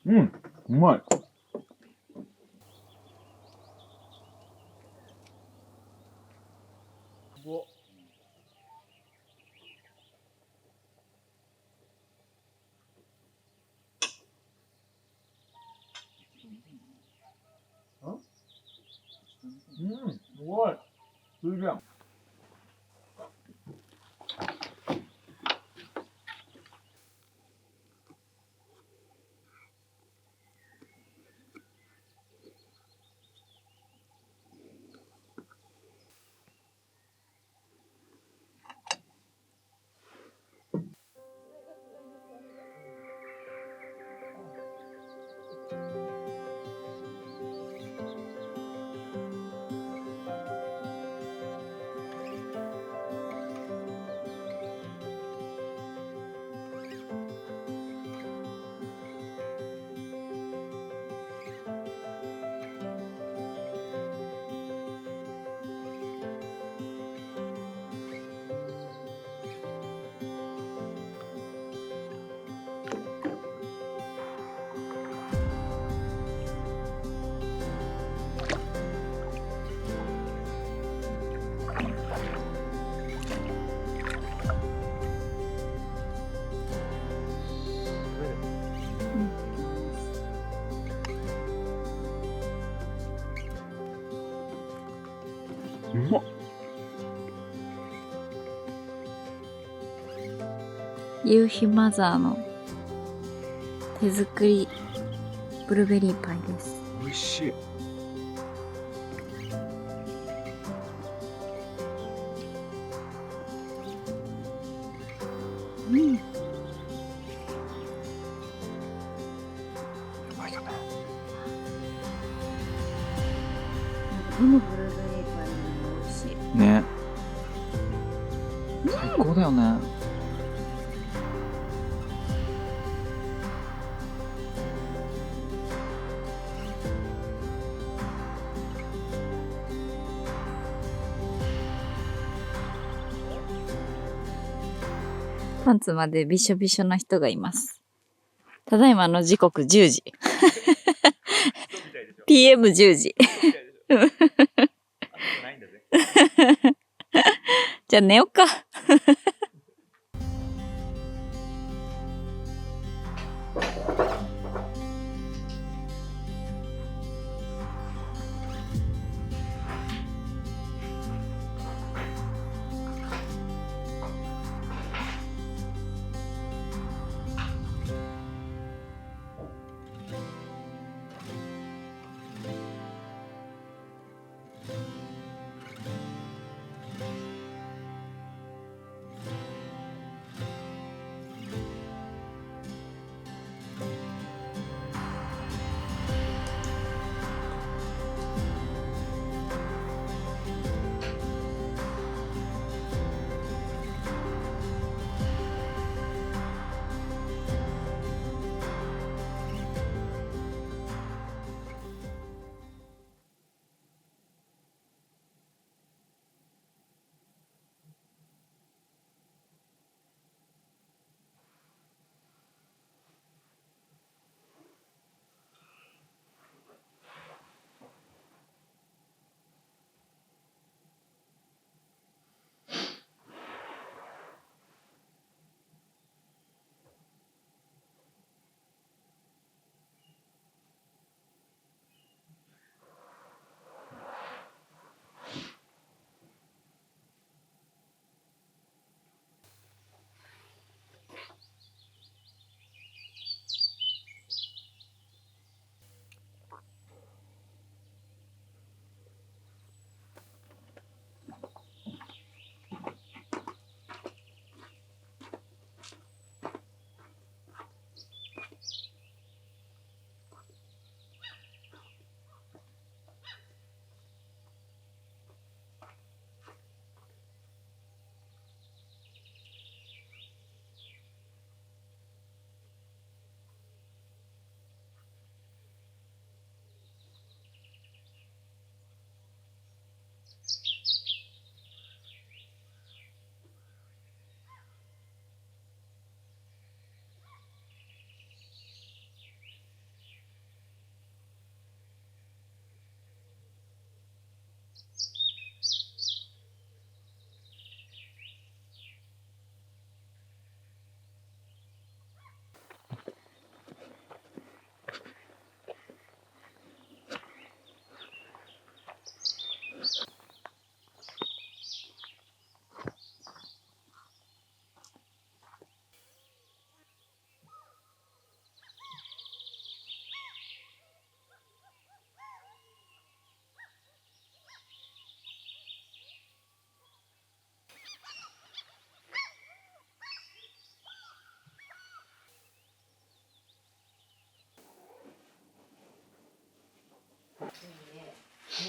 うん、うまい。うん、すごい。すげえ。うまっ。夕日マザーの手作りブルーベリーパイです。美味しい。うん。どのブルーベリーパイも美味しい。ね。最高だよね。パンツまでびしょびしょな人がいます。ただいまの時刻10時。PM10 時。じゃあ寝よっか。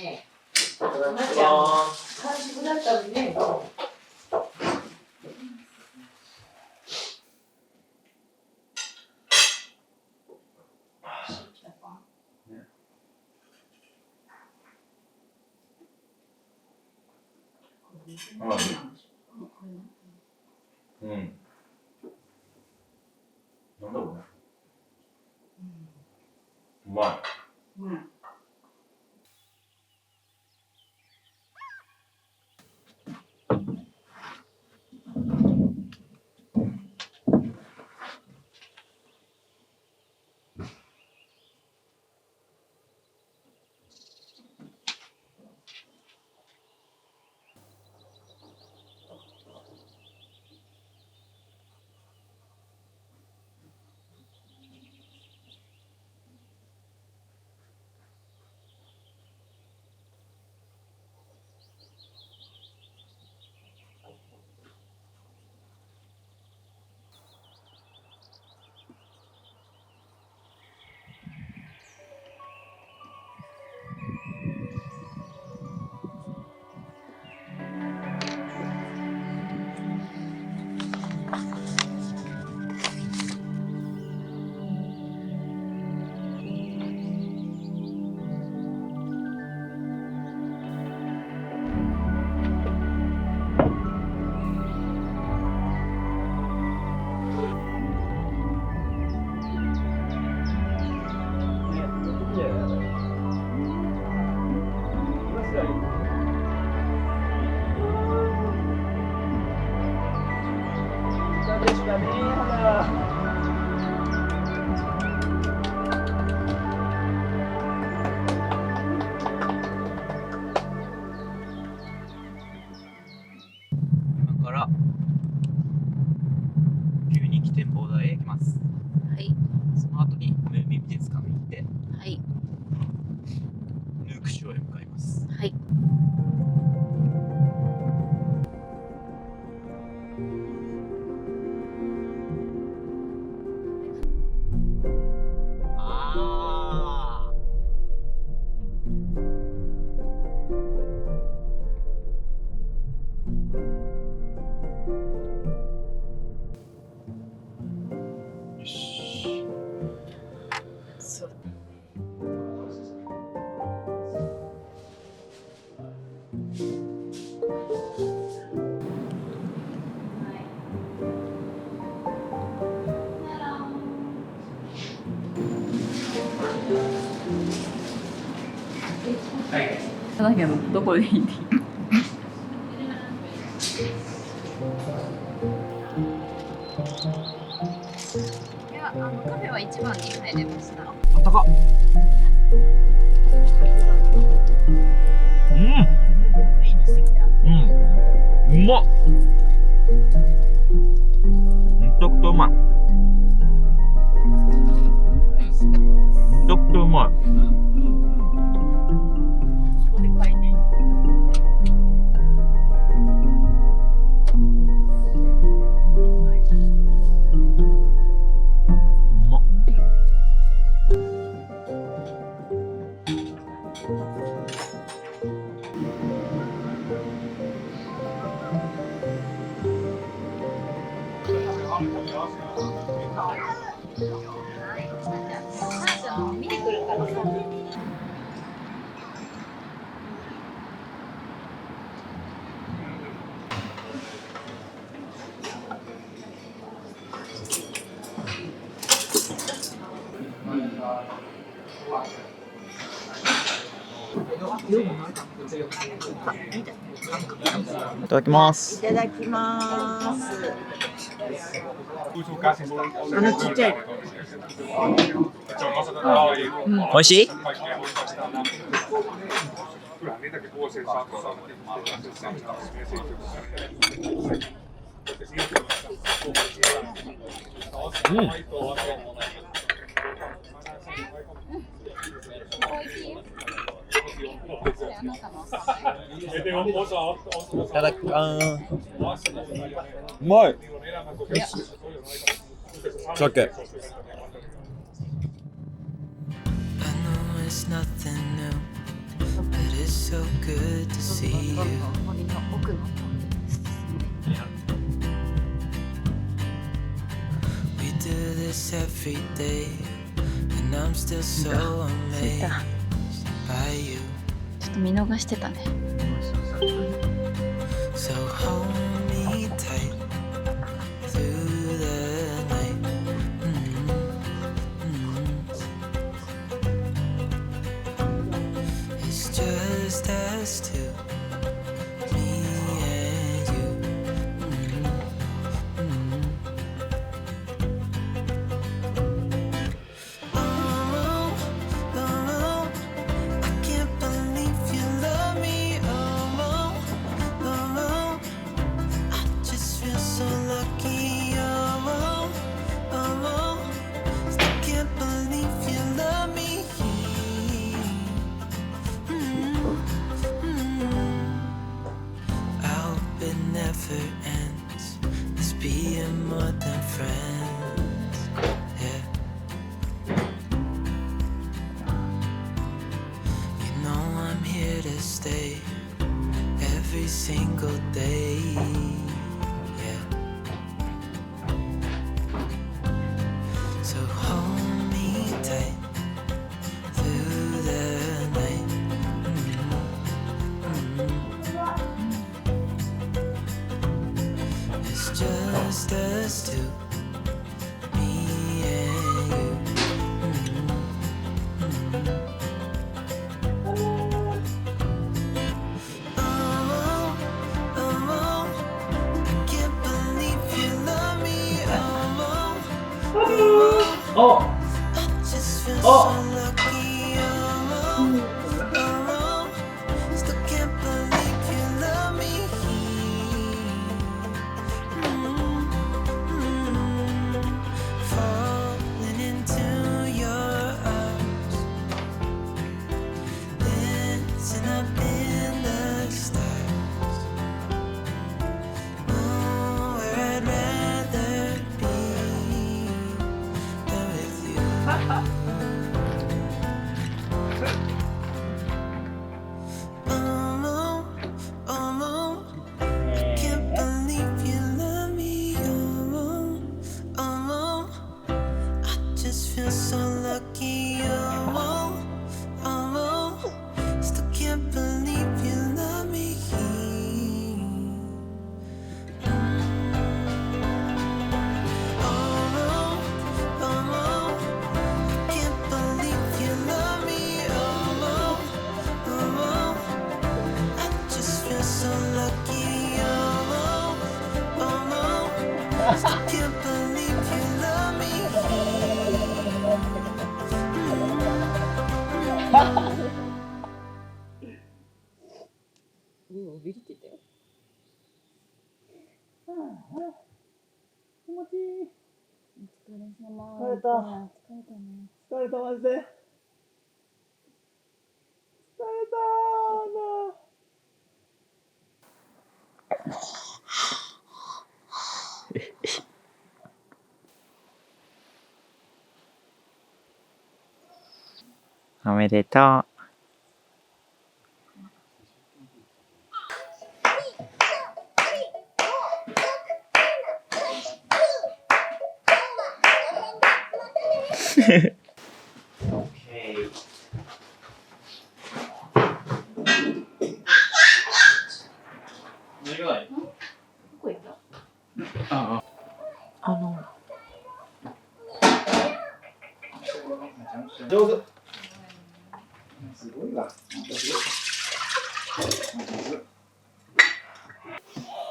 ねえ、なっちゃん完食だったのにね。うん。なんだろうね。うまい。うん。今から急に展望台へ行きます。はい。その後にムーミン美術館に行ってはい。ヌークショーへ向かいます。はい。よし。そう。だけどどこでいい？いや、カフェは1番に入れました。あったかっ。うん、うまっ。めちゃくちゃうまい。めちゃくちゃうまい。それかいね。うまっ。見てくるからさ。いただきます。いただきます。ちっちゃい。美味しい？うん。いただきます。うまい。酒。It's nothing new, but it's so good to see you. We do this every day, and I'm still so amazed by you. ちょっと見逃してたね。So hold me tight through the night. It's just us two, me and you. Oh, oh, I can't believe you love me. Oh, oh, I just feel so lucky. Oh, oh, I can't believe you love me. I hope it never ends. Let's be more than friends. Yeah. You know I'm here to stay every single day. Yeah. So hold me tight through the night. It's just us two, me and you. feel so lucky. Oh, still can't believe you love me. Falling into your arms, dancing up in the stars. Oh, where I'd rather be than with you. I can't believe you love me. I just feel so lucky. Still can't believe you love me. Can't believe you love me. I just feel so lucky. Still can't believe you love me. ビリってたよ。気持ちいい。お疲れ様。疲れた。疲れたね。疲れたマジで。疲れたおめでとう。どこ行った？上手。すごいわ。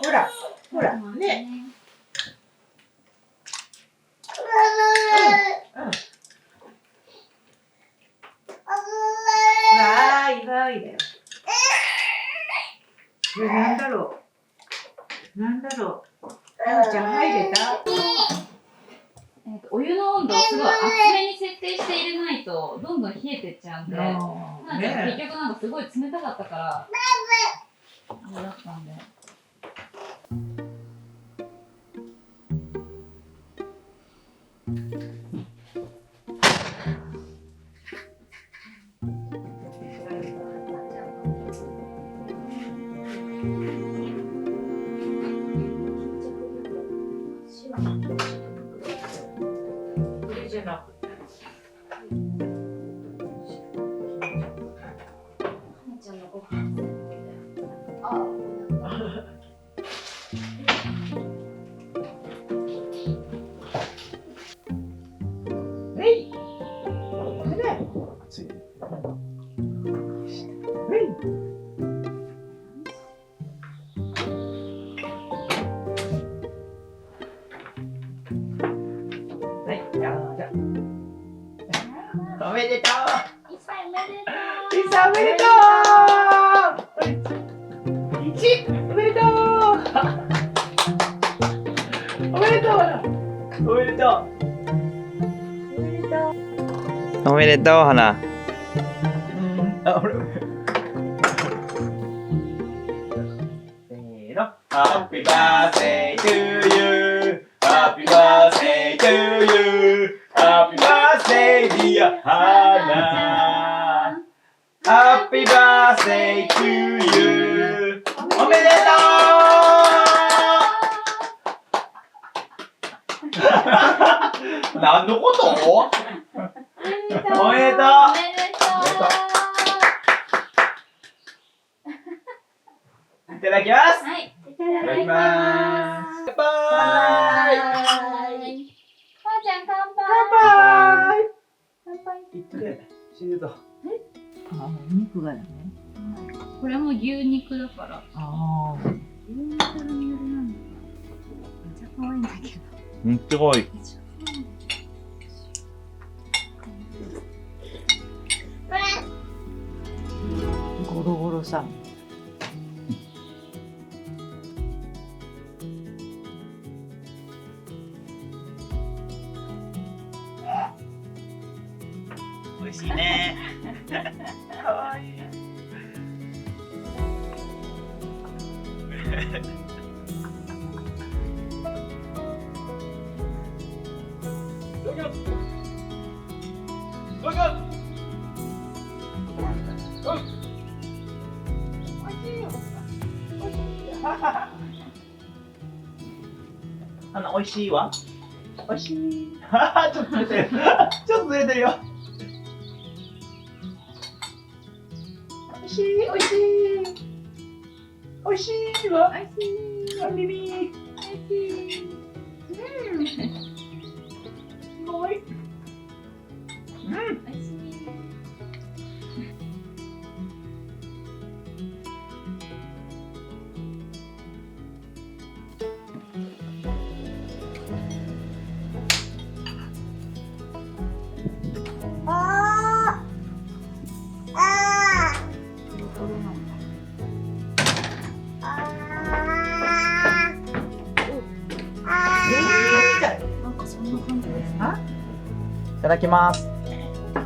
ほら、ほら、ね。わーい、わーいだよ。これなんだろう。なんだろう。あのちゃん入れた？お湯の温度をすごい熱めに設定して入れないとどんどん冷えてっちゃうんで、なんか結局なんかすごい冷たかったからあれだったんで。これじゃなくて。花ちゃんのご飯おめでとう。1歳おめでとう。1歳おめでとう。1おめでとう。おめでとう。おめでとう。おめでとう、花。あ、俺。せーの。Happy birthday to you. Happy birthday to you. Happy birthday, dear Hana. Happy birthday to you. おめでとう。何のこと？おめでとう。いただきます。はい、いたいただきます。乾杯。母ちゃん乾杯。乾杯。いってね。死んでた。あ、お肉がだね。これも牛肉だから。ああ。牛肉の匂いなんだ。めっちゃ可愛いんだけど。めっちゃ可愛い。さん。美味しいね。かわいい。美味しいわ。美味しい。ちょっとずれてる。ちょっとずれてるよ。美味しい、美味しい。美味しいわ。美味しい。ワンビビ。美味しい。すごい。美味しい。いただきます。今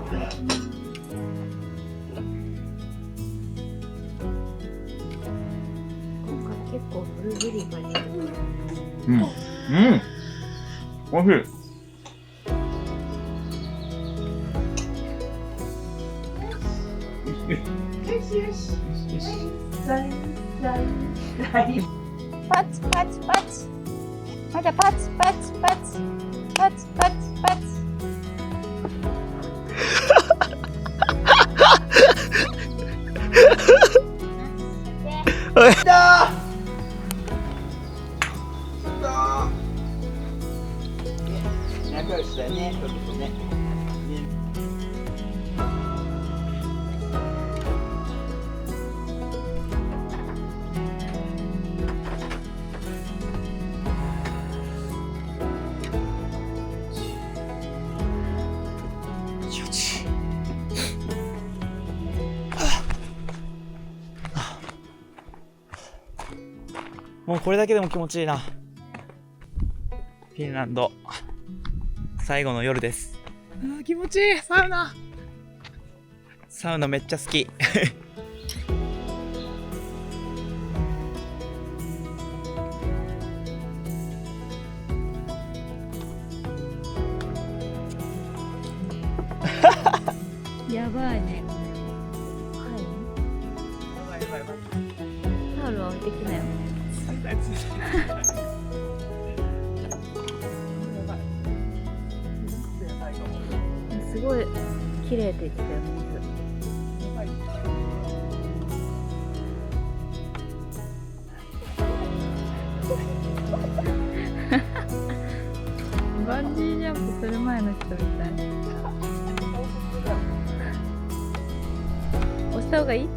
回結構ブルーベリーが入ってる。おいしい。パツパツパツ。まだパツパツパツ。パツパツパツ。仲良しだね、ちょっとね。もうこれだけでも気持ちいいな。フィンランド最後の夜です。気持ちいい。サウナ。サウナめっちゃ好き。やばいね。タオルは置いてきなよ。すごい綺麗って言ってたよ、水。バンジージャンプする前の人みたい。押した方がいい？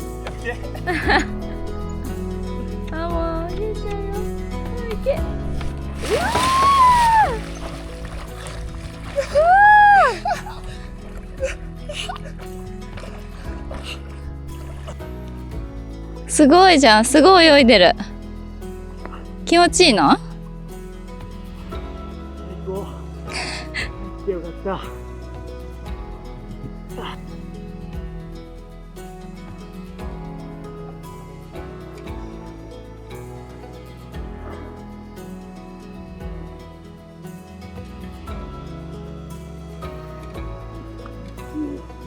あ、もう入れちゃうよ。いけ。うわー！すごいじゃん、すごい泳いでる。気持ちいいの？最高。来てよかった。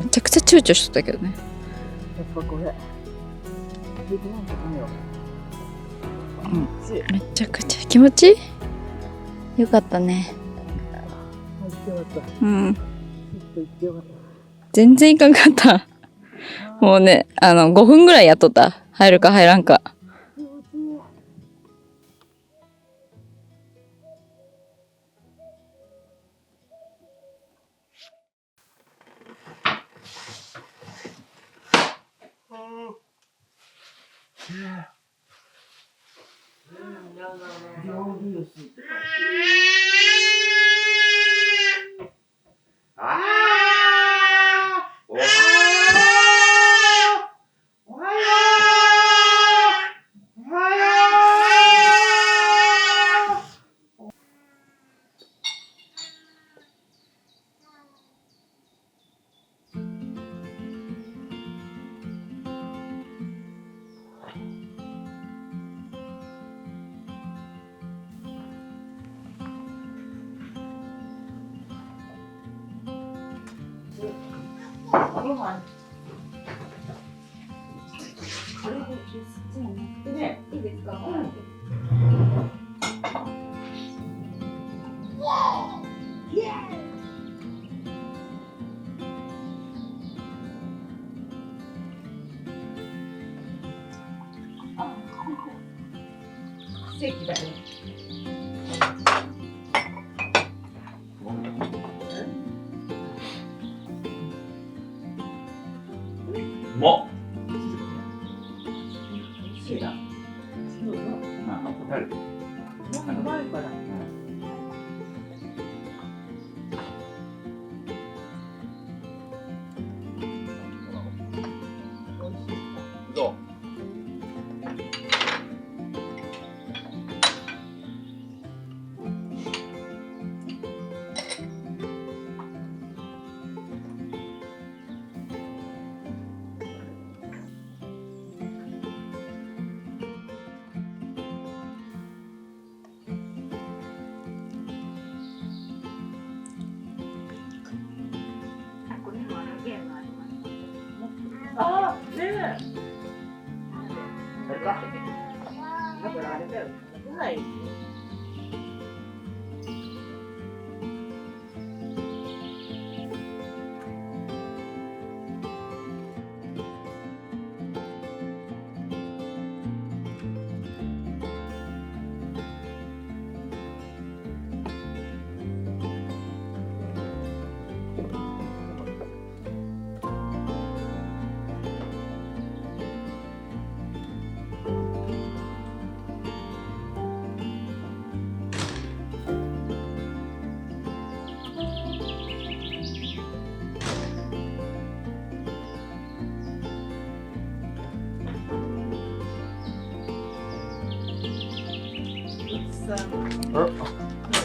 めちゃくちゃ躊躇しとったけどね。やっぱこれ。めちゃくちゃ気持ちいい？よかったね。うん。全然いかんかった。もうね、5分ぐらいやっとった。入るか入らんか。おはよう。ご飯。これです。じゃあね。いいですか？ステーキだね。うまっ。そうだ。そうだ。まあ、食べる。うまいから。どう？ああ、ねえ。やるか？だからあれだよ。うまい。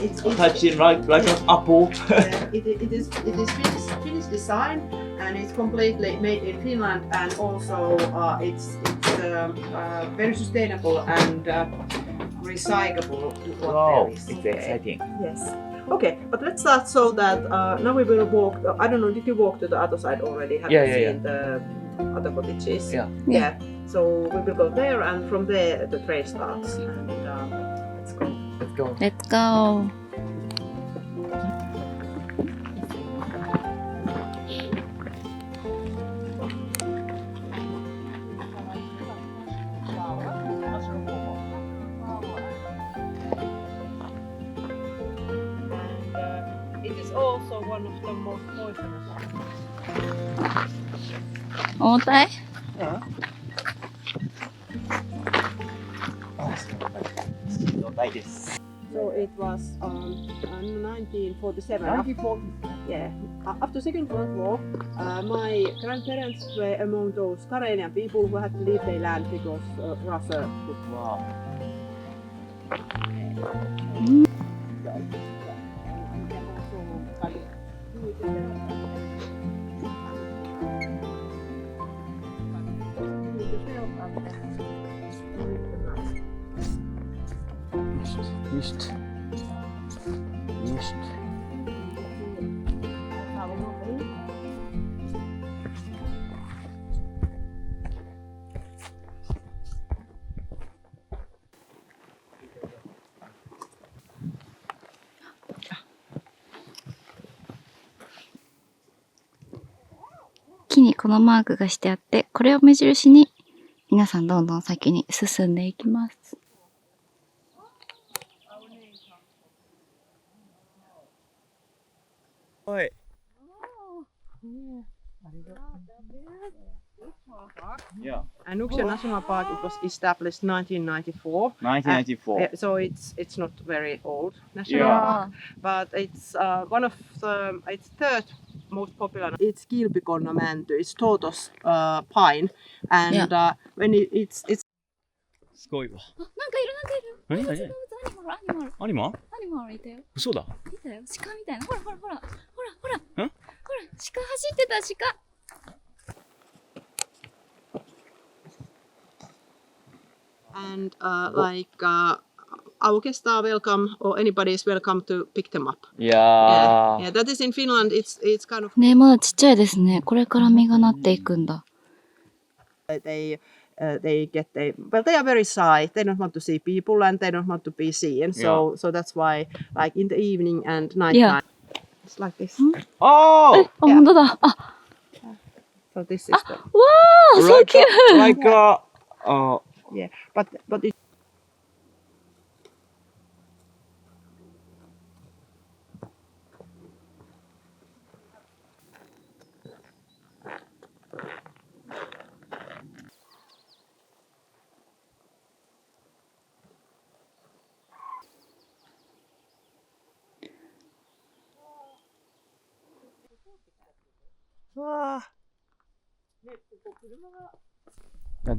It's touch it like an apple. It is Finnish design, and it's completely made in Finland, and also it's very sustainable and recyclable. Wow, it's exciting. Yes. Okay, but let's start so that now we will walk. I don't know. Did you walk to the other side already? Have you seen the other cottages? Yeah. So we will go there, and from there the train starts. And let's go. Let's go. Let's go. It is also one of the most poisonous. 重たい？ Like this. So it was 1947. Yeah. After Second World War, my grandparents were among those Karelian people who had to leave their land because Russia took. Wow. Just.木にこのマークがしてあって、これを目印に皆さんどんどん先に進んでいきます。はい。Yeah. Anuxia National Park, it was established 1994. 1994. So it's not very old national park, but it's one of the it's third most popular. It's Kilpikonna mänty. It's tortoise pine, and when it's すごいわ。あ、なんかいるなんかいる。何？アニマルアニマ？アニマルいたよ。嘘だ。いたよ。鹿みたいな。ほらほらほら。ほらほら。ん？ほら、鹿走ってた鹿。and like our guests are welcome, or anybody is welcome to pick them up. Yeah. Yeah, that is in Finland. It's kind of. ね、まだちっちゃいですね。これから実がなっていくんだ。They get well, they are very shy. They don't want to see people and they don't want to be seen. So that's why, like in the evening and nighttime, it's like this. Oh! あ、本当だ。あ、 So this is the. わあ、so cute! Like Yeah, but it.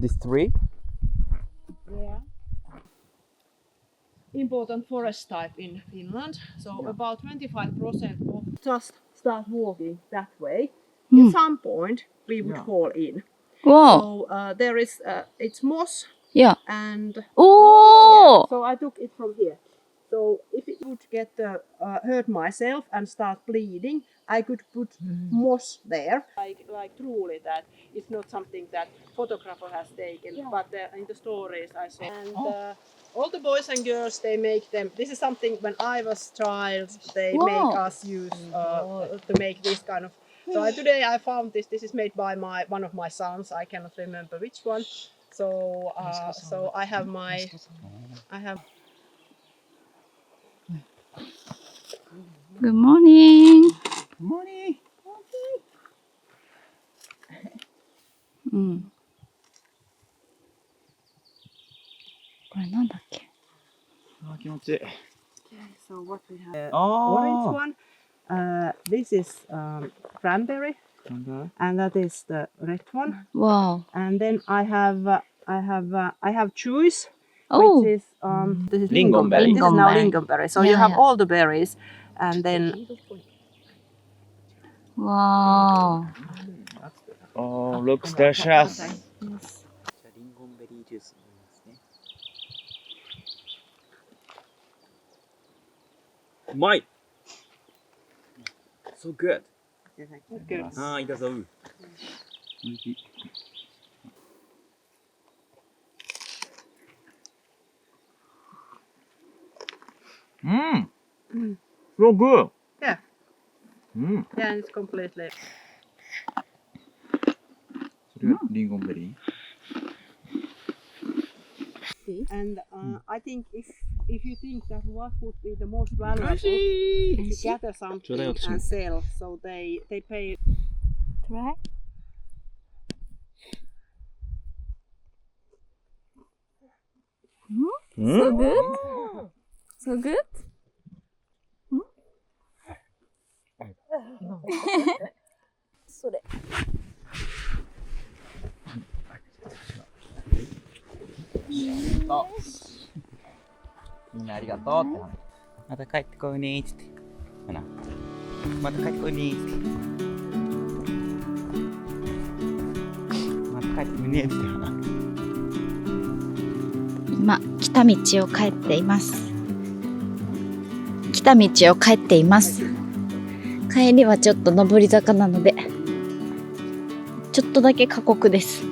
This tree? Yeah. Important forest type in Finland. So about 25% of just start walking that way. At some point we would fall in. Wow. So there is it's moss. Yeah. And Oh. so I took it from here. So if it would get hurt myself and start bleeding, I could put moss there. Like truly that it's not something that photographer has taken, but in the stories I saw. And all the boys and girls, they make them. This is something when I was child, they make us use to make this kind of. So today I found this. This is made by one of my sons. I cannot remember which one. So so I have. Good morning. Good morning. うん。これなんだっけ？あ、気持ちいい。Okay, so what we have? Orange one. This is cranberry, and that is the red one. Wow. And then I have juice, Oh. which is this is Lingonberry. This is now lingonberry. So you Yeah, have yeah. all the berries, and then. Wow. Oh, looks delicious. Yes. リンゴンベリージュース飲みますね。うまい。So good. Good. ああ、いたぞ。So good. Yeah. うん。 Yeah, it's completely. それがリンゴンベリー。 And I think if you think that what would be the most valuable to gather something and sell, so they pay. Try. So good? So good? それ。みんなありがとうって話。また帰ってこいねーって言って。ほな。また帰ってこいねーって。また帰ってこいねーってほな。今、来た道を帰っています。来た道を帰っています。帰りはちょっと上り坂なので、ちょっとだけ過酷です。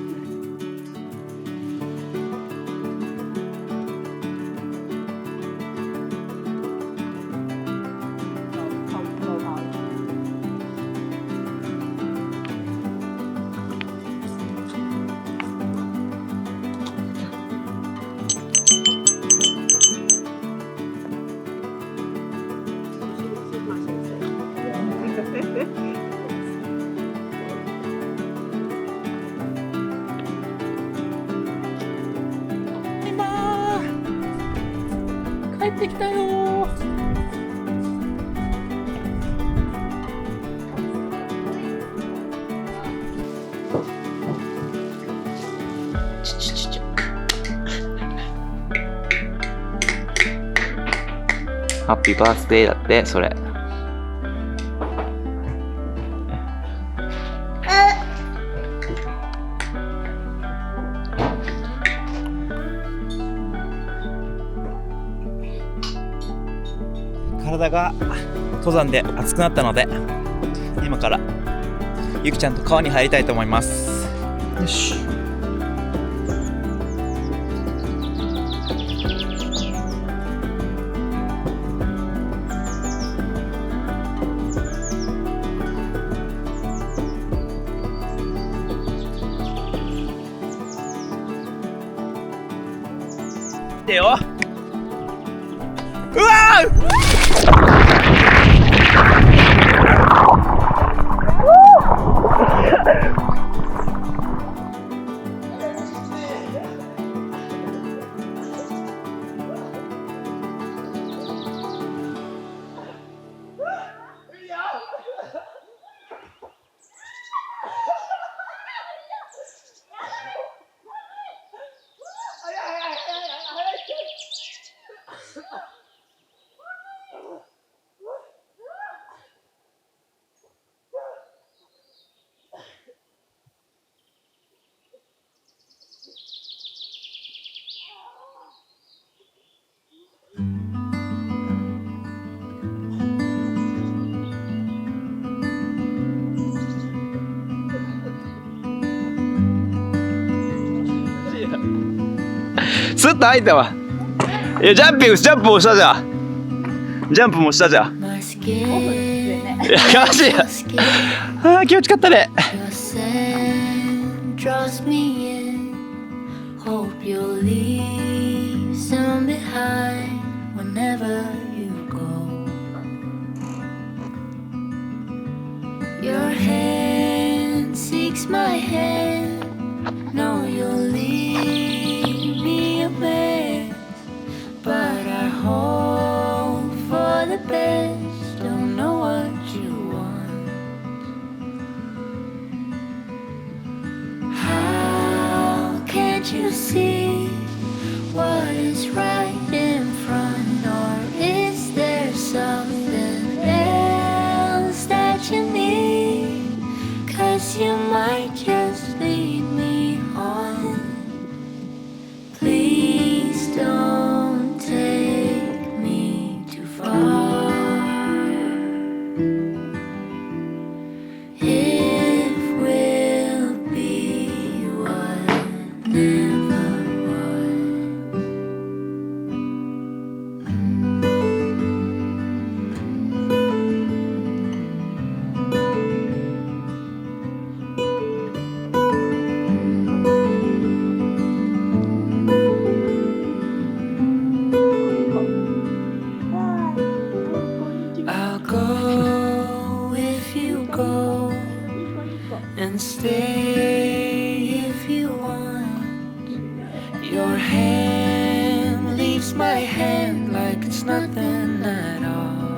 帰ってきたよー。ハッピーバースデーだって、それ。体が登山で熱くなったので、今からゆきちゃんと川に入りたいと思います。よし。てよ。うわスッと入ったわ。いや、ジャンプもしたじゃん。ジャンプもしたじゃん。いや、マジや。ああ、気持ちかったね。But I hope for the best, don't know what you want. How can't you see what is right in front? Or is there something else that you need? 'Cause you might just lead me on. Please don't take me too far. If we'll be what never was. I'll go if you go, and stay if you want. Your hand leaves my hand like it's nothing at all.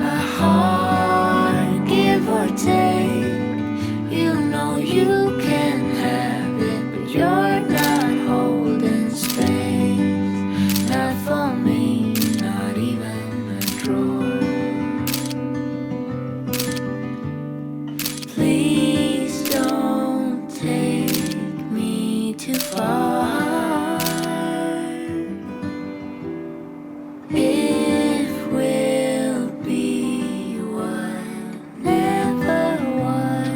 A heart, give or take, you know you can have it, but you're not holding space, not for me, not even a drawer. Please don't take me too far. If we'll be what never was.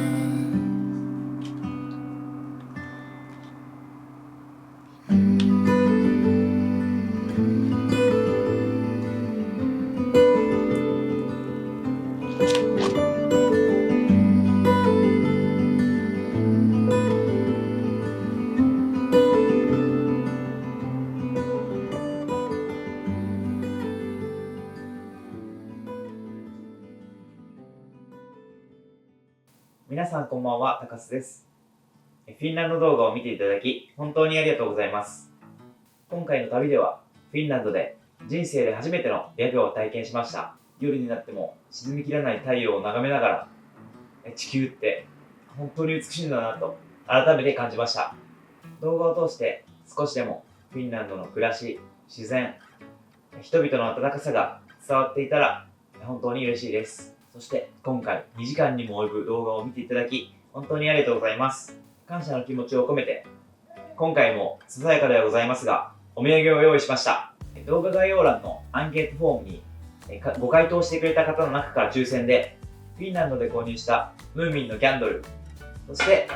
皆さんこんばんは、高須です。フィンランド動画を見ていただき、本当にありがとうございます。今回の旅では、フィンランドで人生で初めての白夜を体験しました。夜になっても沈みきらない太陽を眺めながら、地球って本当に美しいんだなと改めて感じました。動画を通して少しでもフィンランドの暮らし、自然、人々の温かさが伝わっていたら本当に嬉しいです。そして今回2時間にも及ぶ動画を見ていただき本当にありがとうございます。感謝の気持ちを込めて今回もささやかではございますがお土産を用意しました。動画概要欄のアンケートフォームにご回答してくれた方の中から抽選でフィンランドで購入したムーミンのキャンドル、そして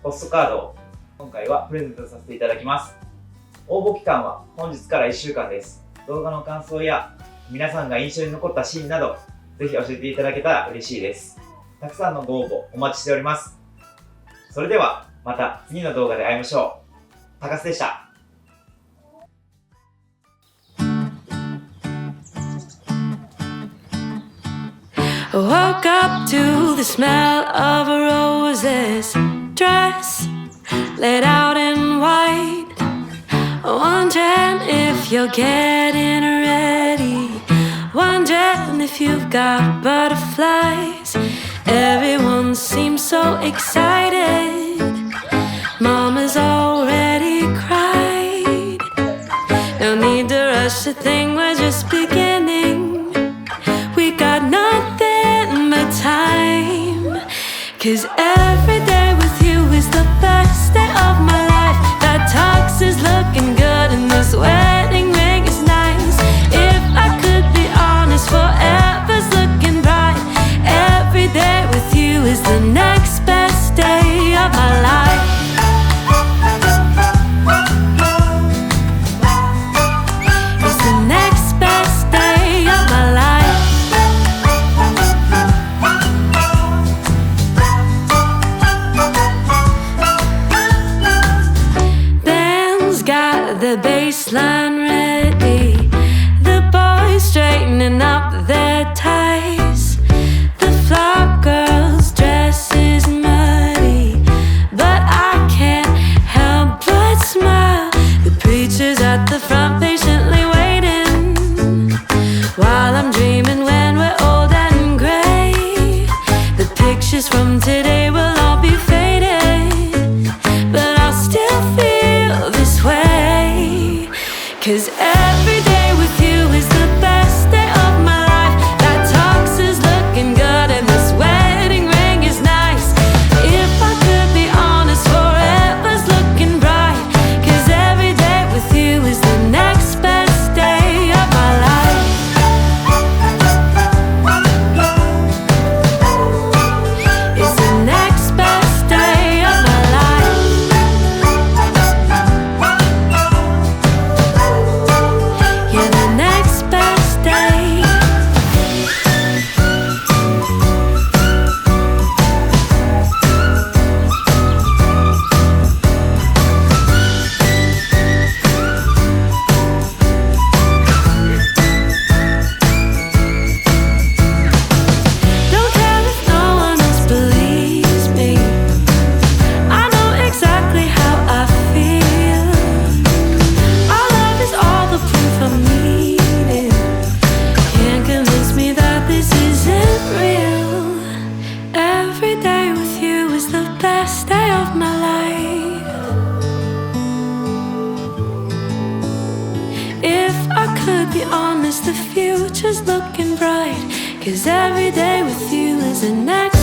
ポストカードを今回はプレゼントさせていただきます。応募期間は本日から1週間です。動画の感想や皆さんが印象に残ったシーンなどぜひ教えていただけたら嬉しいです。たくさんのご応募お待ちしております。それではまた次の動画で会いましょう。高須でした。I woke up to the smell of a rose's dress laid out in white, wondering if you're getting ready, wondering if you've got butterflies. Everyone seems so excited. Mama's already cried. No need to rush the thing, we're just beginning. We got nothing but time. 'Cause every day with you is the best day of my life. That tux is looking good and this wedding ring is nice. If I could be honest, forever's looking bright. Every day with you is the next best day of my life. It's the next best day of my life. Dan's got the baseline ready. The boys straightening up their ties. The flower girl's dress is muddy, but I can't help but smile. The preacher's at the front patiently waiting, while I'm dreaming when we're old and gray. The pictures from today will all be faded, but I'll still feel this way. 'Cause every day with you is the best day of my life. That tux is looking good and this wedding ring is nice. If I could be honest, forever's looking bright. 'Cause every day with you is the next best day of my life. It's the next best day of my life. Yeah, the next best day. Don't care if no one else believes me. I know exactly how I feel. Our love is all the proof I'm needing. Can't convince me that this isn't real. Every day with you is the best day of my life. If I could be honest, the future's looking bright. 'Cause every day with you is the next